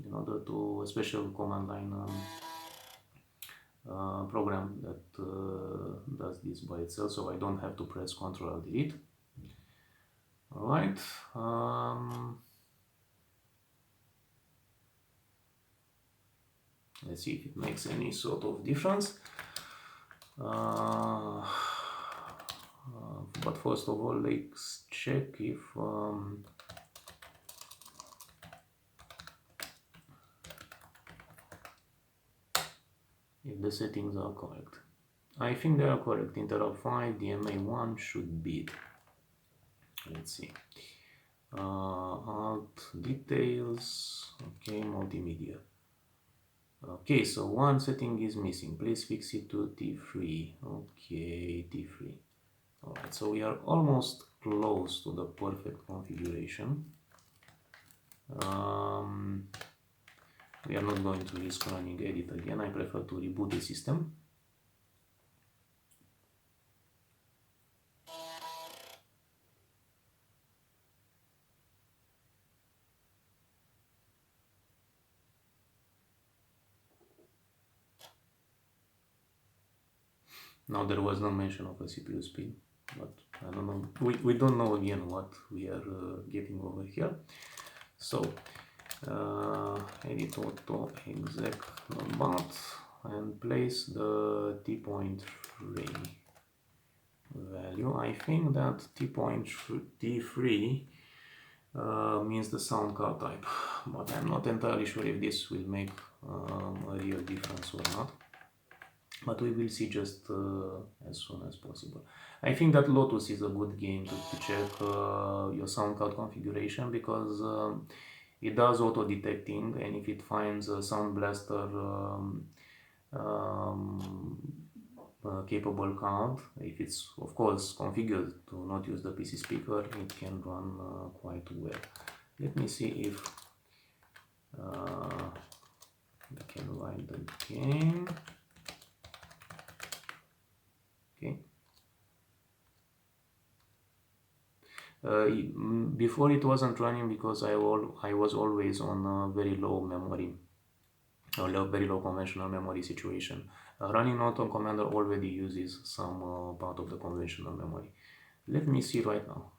[SPEAKER 1] in order to a special command line program that does this by itself, so I don't have to press Ctrl Delete. All right. Let's see if it makes any sort of difference. But first of all, let's check if the settings are correct. I think they are correct. Interrupt 5, DMA1 should be it. Let's see. Alt details. Okay, multimedia. Okay, so one setting is missing. Please fix it to T3. Okay, T3. Alright, so we are almost close to the perfect configuration. We are not going to risk running edit again. I prefer to reboot the system. Now there was no mention of a CPU speed, but I don't know. We don't know again what we are getting over here. So edit auto exec bot and place the T.3 value. I think that T3 means the sound card type, but I'm not entirely sure if this will make a real difference or not. But we will see just as soon as possible. I think that Lotus is a good game to check your sound card configuration, because it does auto detecting, and if it finds a Sound Blaster capable card, if it's of course configured to not use the PC speaker, it can run quite well. Let me see if I can write the game. Okay. Before it wasn't running because I was always on a very low memory, or very low conventional memory situation. Running Auto Commander already uses some part of the conventional memory. Let me see right now.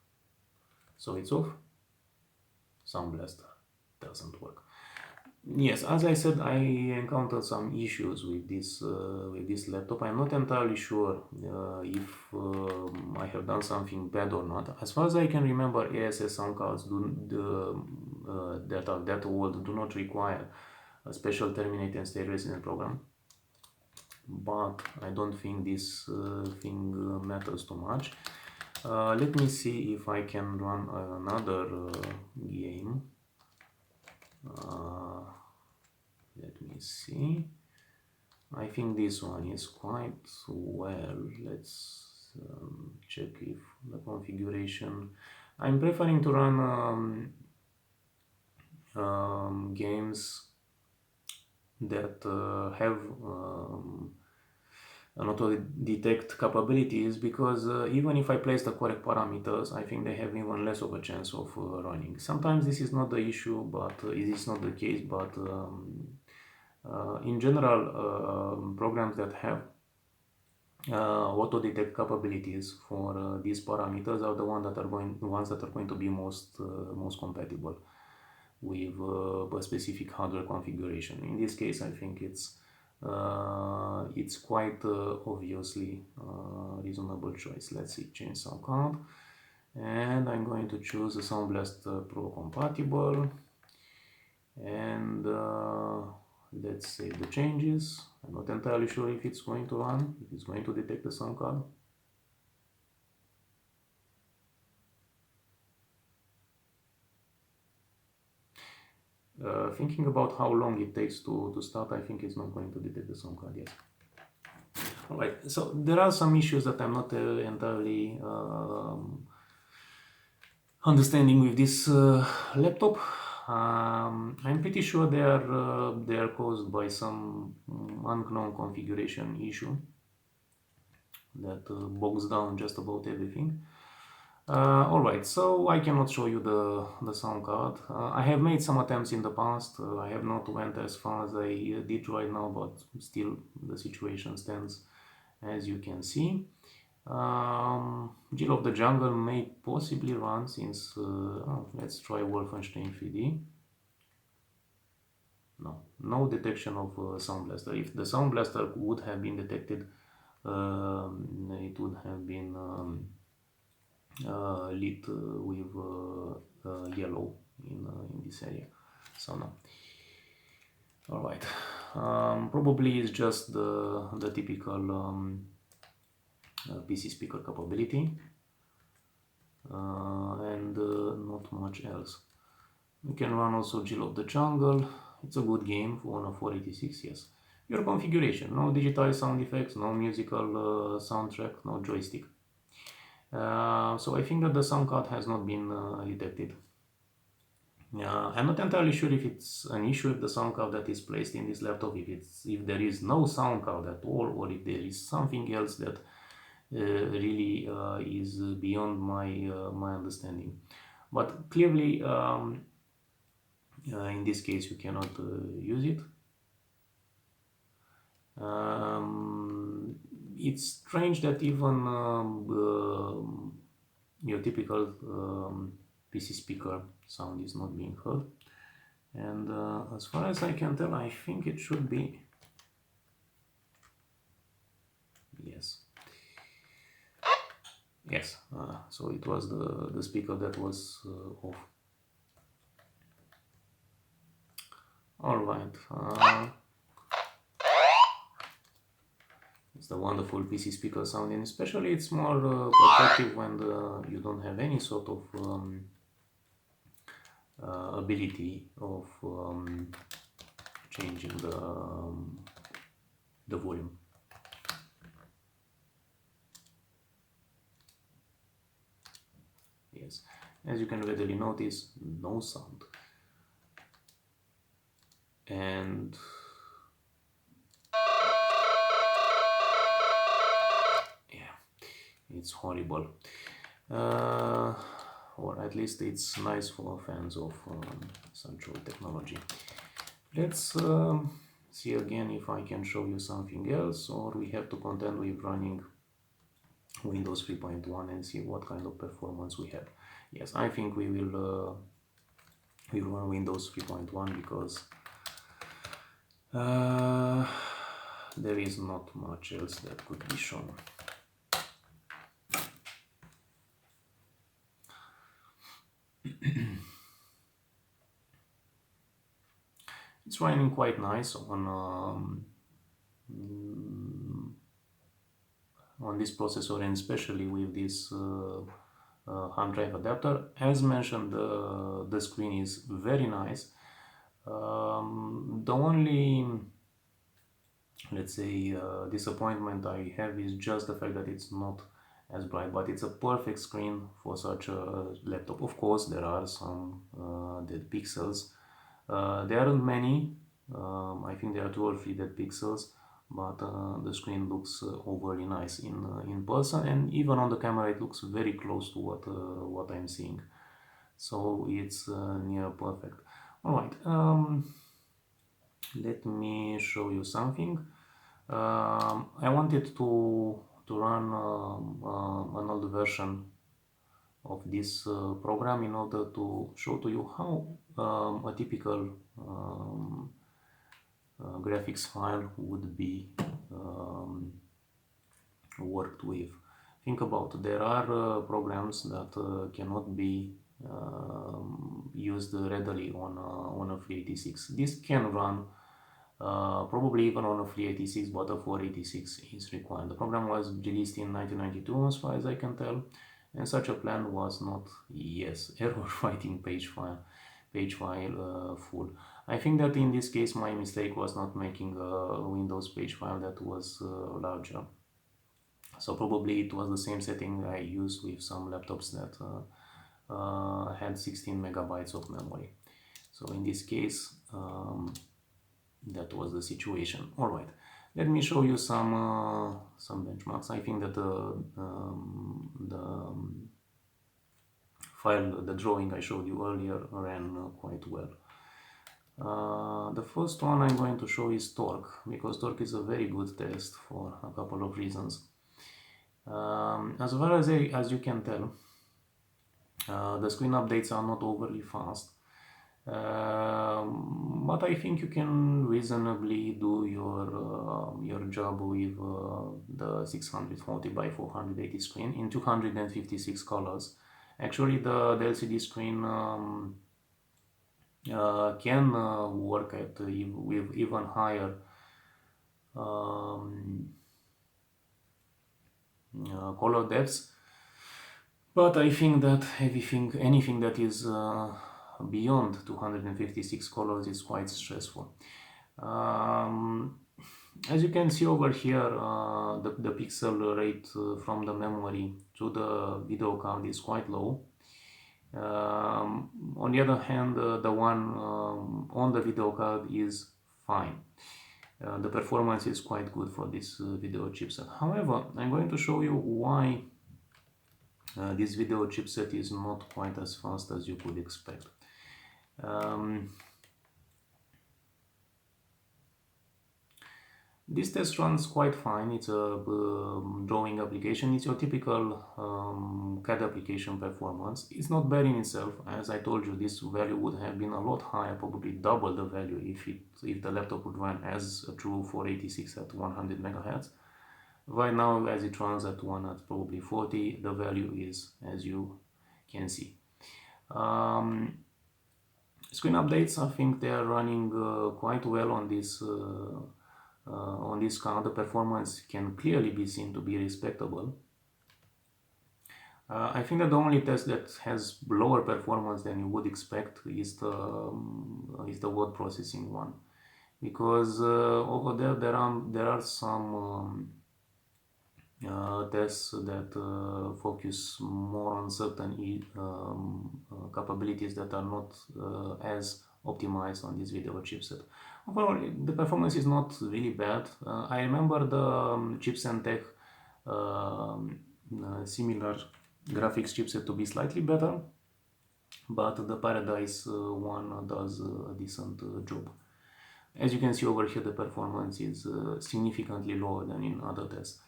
[SPEAKER 1] So it's off. Sound Blaster doesn't work. Yes, as I said, I encountered some issues with this laptop. I'm not entirely sure if I have done something bad or not. As far as I can remember, ASS sound cards that are that old do not require a special terminate and stay resident program. But I don't think this thing matters too much. Let me see if I can run another game. Let me see. I think this one is quite well. Let's check if the configuration. I'm preferring to run games that have an auto detect capabilities, because even if I place the correct parameters, I think they have even less of a chance of running. Sometimes this is not the issue, but it is not the case. But in general, programs that have auto detect capabilities for these parameters are the ones that are going to be most compatible with a specific hardware configuration. In this case, I think it's quite obviously a reasonable choice. Let's see, change sound card, and I'm going to choose a Sound Blaster Pro compatible, and let's save the changes. I'm not entirely sure if it's going to run, if it's going to detect the sound card. Thinking about how long it takes to start, I think it's not going to detect the sound card yet. Alright, so there are some issues that I'm not entirely understanding with this laptop. I'm pretty sure they are caused by some unknown configuration issue that bogs down just about everything. Alright, so I cannot show you the sound card. I have made some attempts in the past. I have not went as far as I did right now, but still the situation stands as you can see. Jill of the Jungle may possibly run since, let's try Wolfenstein 3D. No detection of Sound Blaster. If the Sound Blaster would have been detected, it would have been lit with yellow in this area. So no. Alright. Probably it's just the typical PC speaker capability and not much else. You can run also Jill of the Jungle. It's a good game on a 486, yes. Your configuration, no digitized sound effects, no musical soundtrack, no joystick. So I think that the sound card has not been detected. I'm not entirely sure if it's an issue with the sound card that is placed in this laptop, if there is no sound card at all, or if there is something else that really is beyond my understanding. But clearly, in this case, you cannot use it. It's strange that even your typical PC speaker sound is not being heard. And as far as I can tell, I think it should be... Yes. Yes, so it was the speaker that was off. Alright. It's the wonderful PC speaker sound, and especially it's more protective when you don't have any sort of ability of changing the volume. Yes, as you can readily notice, no sound. And yeah, it's horrible. Or at least it's nice for fans of such old technology. Let's see again if I can show you something else, or we have to contend with running Windows 3.1 and see what kind of performance we have. Yes, I think we will run Windows 3.1 because there is not much else that could be shown. It's running quite nice on this processor, and especially with this hard drive adapter. As mentioned, the screen is very nice. The only, let's say, disappointment I have is just the fact that it's not as bright, but it's a perfect screen for such a laptop. Of course, there are some dead pixels. There aren't many. I think there are 2 or 3 dead pixels, but the screen looks overly nice in person, and even on the camera it looks very close to what I'm seeing. So it's near perfect. Alright, let me show you something. I wanted to run an old version of this program in order to show to you how a typical graphics file would be worked with. Think about, there are programs that cannot be used readily on a 386. This can run probably even on a 386, but a 486 is required. The program was released in 1992 as far as I can tell, and such a plan was not, yes, error fighting page file full. I think that in this case my mistake was not making a Windows page file that was larger. So probably it was the same setting I used with some laptops that had 16 megabytes of memory. So in this case, that was the situation. All right, let me show you some benchmarks. I think that the file, the drawing I showed you earlier, ran quite well. The first one I'm going to show is torque, because torque is a very good test for a couple of reasons. As far as you can tell, the screen updates are not overly fast, but I think you can reasonably do your job with the 640 by 480 screen in 256 colors. Actually, the LCD screen can work at with even higher color depths, but I think that anything that is beyond 256 colors is quite stressful. As you can see over here, the pixel rate from the memory to the video card is quite low. On the other hand, the one on the video card is fine. The performance is quite good for this video chipset. However, I'm going to show you why this video chipset is not quite as fast as you could expect. This test runs quite fine. It's a drawing application. It's your typical CAD application performance. It's not bad in itself. As I told you, this value would have been a lot higher, probably double the value if the laptop would run as a true 486 at 100 megahertz. Right now, as it runs at probably 40, the value is, as you can see. Screen updates, I think they are running quite well on this card. The performance can clearly be seen to be respectable. I think that the only test that has lower performance than you would expect is the word processing one, because over there are some tests that focus more on certain capabilities that are not as optimized on this video chipset. Overall, the performance is not really bad. I remember the Chipset similar graphics chipset to be slightly better, but the Paradise one does a decent job. As you can see over here, the performance is significantly lower than in other tests.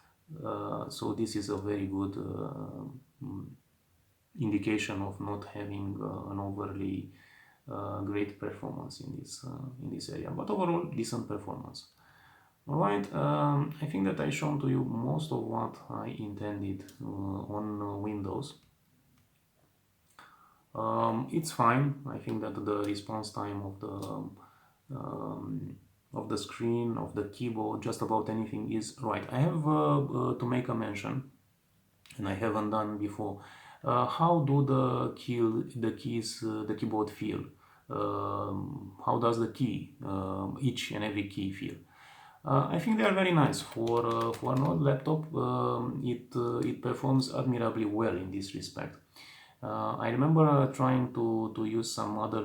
[SPEAKER 1] So this is a very good indication of not having an overly great performance in this area, but overall decent performance. Alright, I think that I shown to you most of what I intended on Windows. It's fine. I think that the response time of the screen, of the keyboard, just about anything is right. I have to make a mention, and I haven't done before. How do the keyboard feel? How does the key, each and every key feel? I think they are very nice. For an old laptop, it performs admirably well in this respect. I remember trying to use some other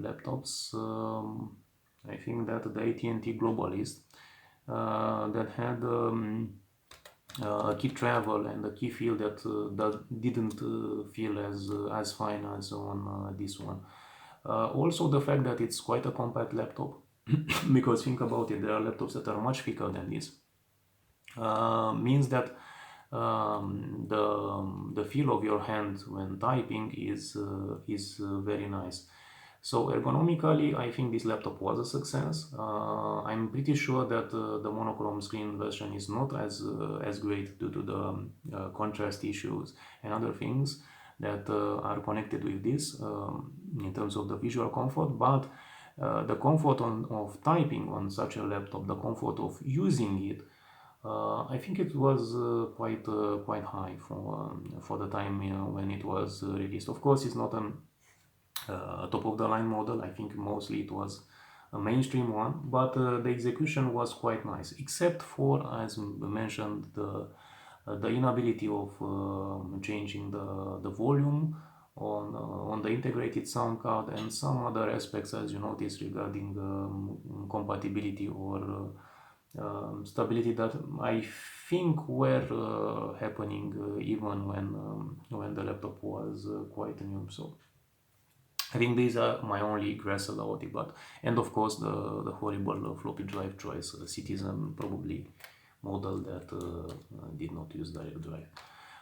[SPEAKER 1] laptops. I think that the AT&T Globalist that had a key travel and a key feel that didn't feel as fine as on this one. Also, the fact that it's quite a compact laptop, because think about it, there are laptops that are much thicker than this, means that the feel of your hand when typing is very nice. So ergonomically, I think this laptop was a success. I'm pretty sure that the monochrome screen version is not as great due to the contrast issues and other things that are connected with this in terms of the visual comfort, but the comfort of typing on such a laptop, the comfort of using it, I think it was quite high for the time when it was released. Of course, it's not a top of the line model. I think mostly it was a mainstream one, but the execution was quite nice, except for, as mentioned, the inability of changing the volume on the integrated sound card, and some other aspects, as you notice, regarding compatibility or stability that I think were happening even when the laptop was quite new. So I think these are my only regrets about it. But and of course the horrible floppy drive choice, Citizen probably model that did not use direct drive.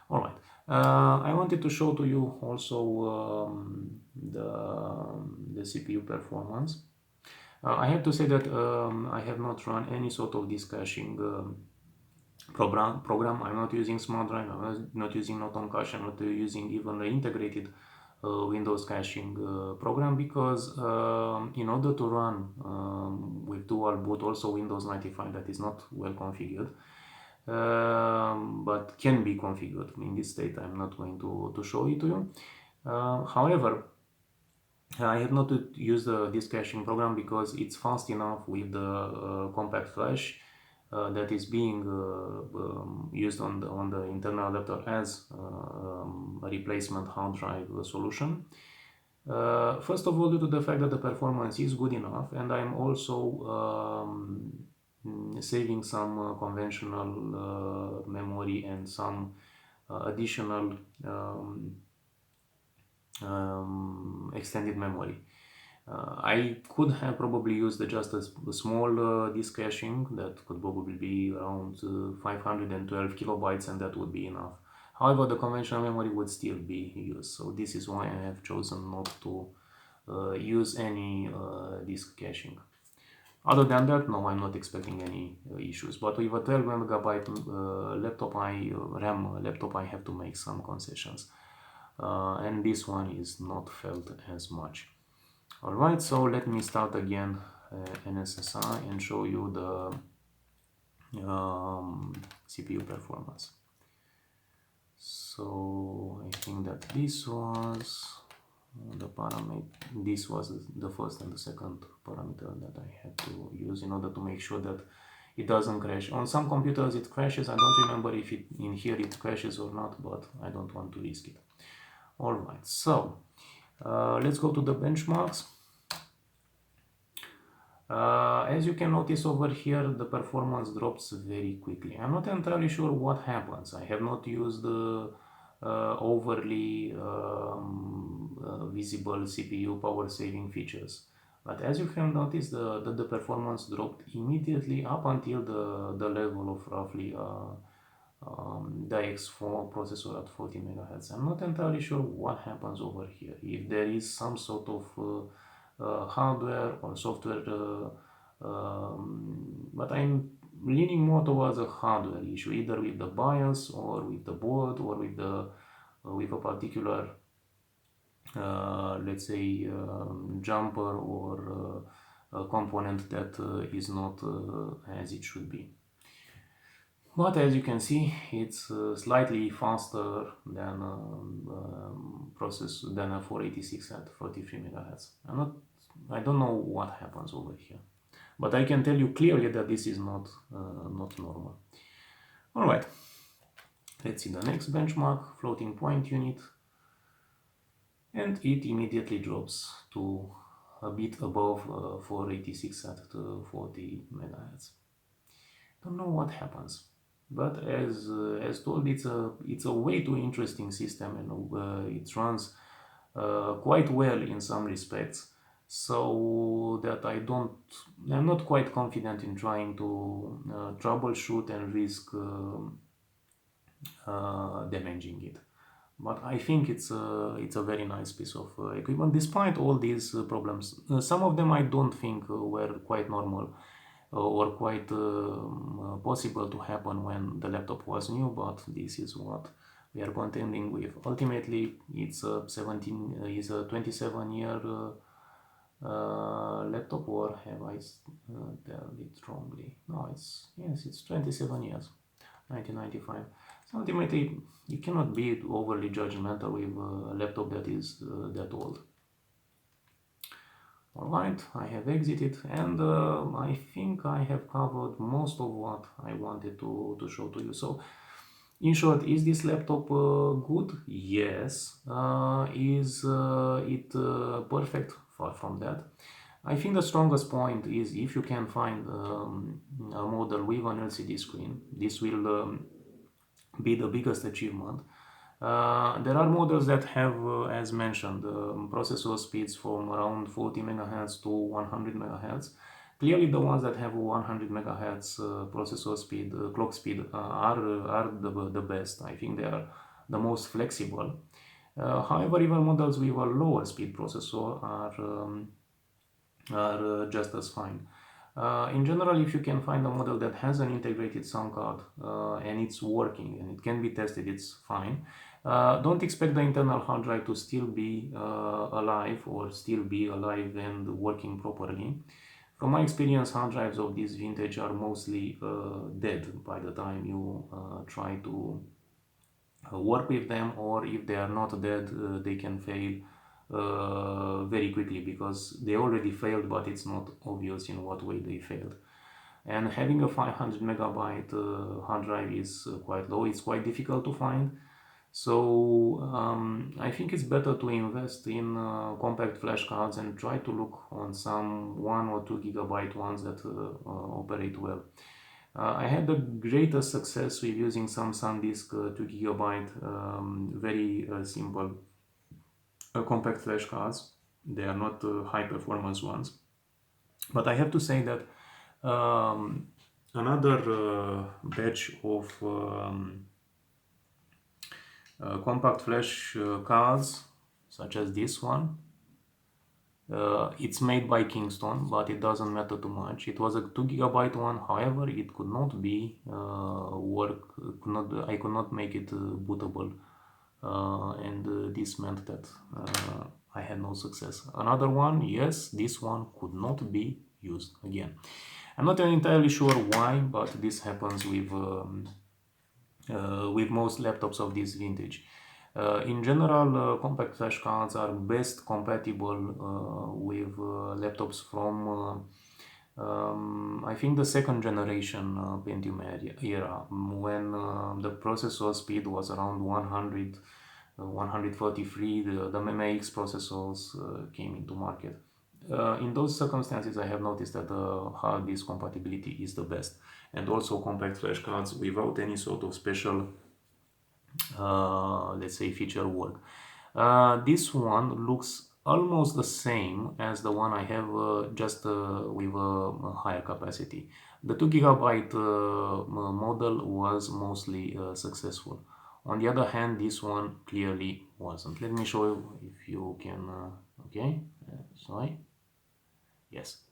[SPEAKER 1] All right. I wanted to show to you also the CPU performance. I have to say that I have not run any sort of disk caching program. I'm not using smart drive. I'm not using Noton cache. I'm not using even the integrated Windows caching program, because in order to run with dual boot, also Windows 95, that is not well configured. But can be configured. In this state I'm not going to show it to you. However, I have not used the disk caching program because it's fast enough with the compact flash that is being used on the internal adapter as a replacement hard drive solution. First of all, due to the fact that the performance is good enough, and I'm also saving some conventional memory and some additional extended memory. I could have probably used just a small disk caching that could probably be around 512 kilobytes, and that would be enough. However, the conventional memory would still be used, so this is why I have chosen not to use any disk caching. Other than that, no, I'm not expecting any issues. But with a 12 megabyte laptop, RAM laptop, I have to make some concessions. And this one is not felt as much. Alright, so let me start again NSSI and show you the CPU performance. So I think that this was the parameter. This was the first and the second parameter that I had to use in order to make sure that it doesn't crash. On some computers it crashes. I don't remember if in here it crashes or not, but I don't want to risk it. Alright, so let's go to the benchmarks. As you can notice over here, the performance drops very quickly. I'm not entirely sure what happens. I have not used overly visible CPU power saving features. But as you can notice, the performance dropped immediately up until the level of roughly the X4 processor at 40 MHz. I'm not entirely sure what happens over here. If there is some sort of hardware or software, but I'm leaning more towards a hardware issue, either with the BIOS or with the board or with a particular let's say jumper or a component that is not as it should be. But as you can see, it's slightly faster than than a 486 at 43 MHz. I don't know what happens over here, but I can tell you clearly that this is not normal. All right, let's see the next benchmark, floating point unit, and it immediately drops to a bit above 486 at 40 MHz. Don't know what happens. But as told, it's a way too interesting system, and it runs quite well in some respects. So that I'm not quite confident in trying to troubleshoot and risk damaging it. But I think it's a very nice piece of equipment, despite all these problems. Some of them I don't think were quite normal or quite possible to happen when the laptop was new, but this is what we are contending with. Ultimately, it's a 27-year laptop, or have I told it wrongly? No, it's 27 years, 1995. So ultimately, you cannot be overly judgmental with a laptop that is that old. Alright, I have exited, and I think I have covered most of what I wanted to show to you. So In short, is this laptop good? Yes. Is it perfect? Far from that. I think the strongest point is if you can find a model with an LCD screen, this will be the biggest achievement. There are models that have, as mentioned, processor speeds from around 40 megahertz to 100 megahertz. Clearly, the ones that have 100 megahertz processor speed, clock speed, are the best. I think they are the most flexible. However, even models with a lower speed processor are just as fine. In general, if you can find a model that has an integrated sound card and it's working and it can be tested, it's fine. Don't expect the internal hard drive to still be alive or still be alive and working properly. From my experience, hard drives of this vintage are mostly dead by the time you try to work with them, or if they are not dead, they can fail very quickly because they already failed, but it's not obvious in what way they failed. And having a 500 megabyte hard drive is quite low, it's quite difficult to find. So I think it's better to invest in compact flash cards and try to look on some 1 or 2 gigabyte ones that operate well. I had the greatest success with using some SanDisk 2 gigabyte, very simple compact flash cards. They are not high performance ones. But I have to say that another batch of compact flash cards, such as this one, it's made by Kingston, but it doesn't matter too much. It was a 2 gigabyte one, however, it could not be I could not make it bootable, and this meant that I had no success. Another one, yes, this one could not be used again. I'm not entirely sure why, but this happens with most laptops of this vintage. In general, compact flash cards are best compatible with laptops from I think the second generation Pentium era, when the processor speed was around 100, 143, the MMX processors came into market. In those circumstances, I have noticed that the hard disk compatibility is the best, and also compact flash cards without any sort of special let's say feature work. This one looks almost the same as the one I have, just with a higher capacity. The 2 gigabyte model was mostly successful. On the other hand, this one clearly wasn't. Let me show you if you can. Okay, sorry. Yes.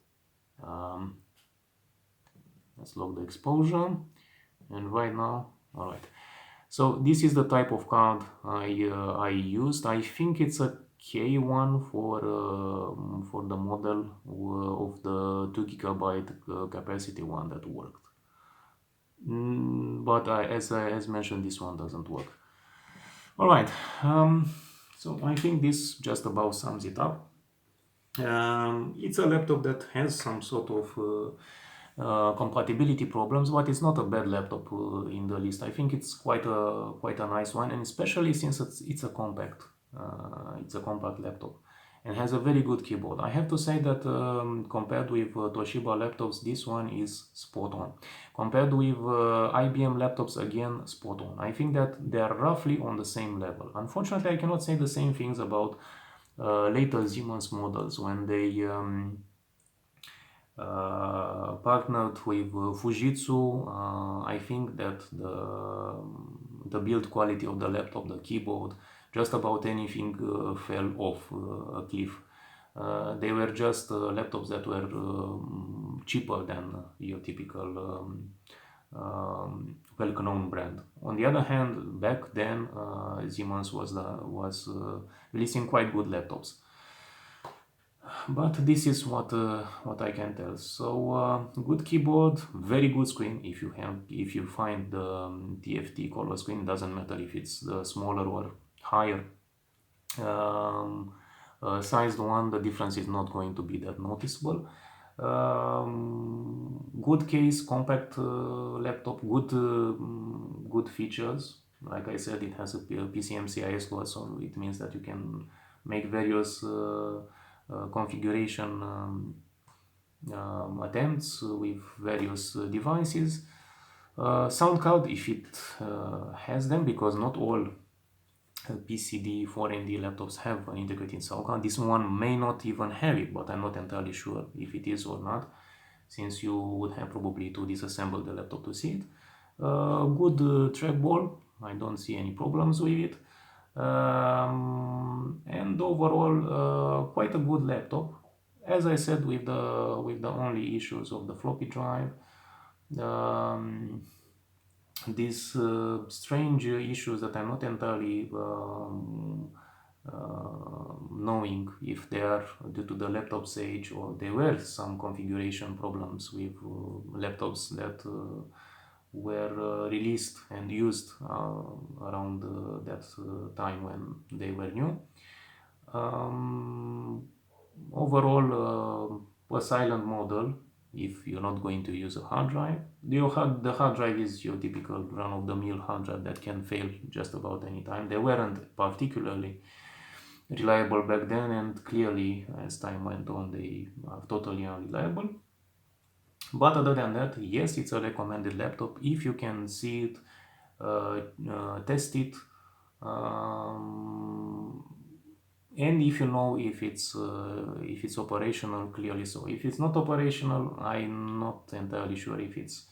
[SPEAKER 1] Let's log the exposure, and right now, all right. So this is the type of card I used. I think it's a K1 for the model of the 2 gigabyte capacity one that worked. But as mentioned, this one doesn't work. All right. So I think this just about sums it up. It's a laptop that has some sort of compatibility problems, but it's not a bad laptop in the list. I think it's quite a nice one, and especially since it's a compact laptop and has a very good keyboard. I have to say that compared with Toshiba laptops, this one is spot on. Compared with IBM laptops, again, spot on. I think that they are roughly on the same level. Unfortunately, I cannot say the same things about later Siemens models when they partnered with Fujitsu. I think that the build quality of the laptop, the keyboard, just about anything fell off a cliff. They were just laptops that were cheaper than your typical well-known brand. On the other hand, back then Siemens was releasing quite good laptops. But this is what I can tell. So good keyboard, very good screen. If you find the TFT color screen, it doesn't matter if it's the smaller or higher sized one, the difference is not going to be that noticeable. Good case, compact laptop, good features. Like I said, it has a PCM-CIS load, so it means that you can make various configuration attempts with various devices. Sound card, if it has them, because not all PCD-4ND laptops have an integrated sound card. This one may not even have it, but I'm not entirely sure if it is or not, since you would have probably to disassemble the laptop to see it. Good trackball, I don't see any problems with it. And overall, quite a good laptop. As I said, with the only issues of the floppy drive, these strange issues that I'm not entirely knowing if they are due to the laptop's age, or there were some configuration problems with laptops that were released and used around that time when they were new. Overall, a silent model if you're not going to use a hard drive. The hard drive is your typical run-of-the-mill hard drive that can fail just about any time. They weren't particularly reliable back then, and clearly as time went on they are totally unreliable. But other than that, yes, it's a recommended laptop if you can see it, test it, and if you know if it's operational, clearly so. If it's not operational, I'm not entirely sure if it's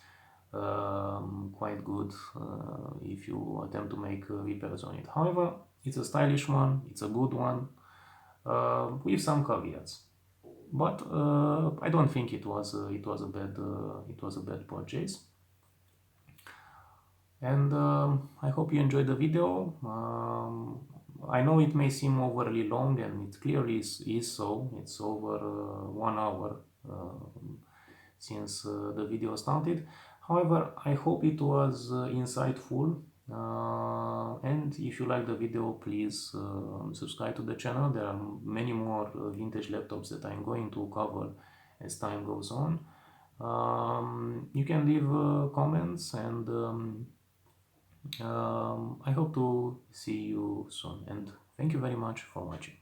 [SPEAKER 1] quite good if you attempt to make repairs on it. However, it's a stylish one, it's a good one, with some caveats. But I don't think it was a bad purchase. And I hope you enjoyed the video. I know it may seem overly long, and it clearly is so. It's over 1 hour since the video started. However, I hope it was insightful. And if you like the video, please subscribe to the channel. There are many more vintage laptops that I'm going to cover as time goes on. You can leave comments, and I hope to see you soon, and thank you very much for watching.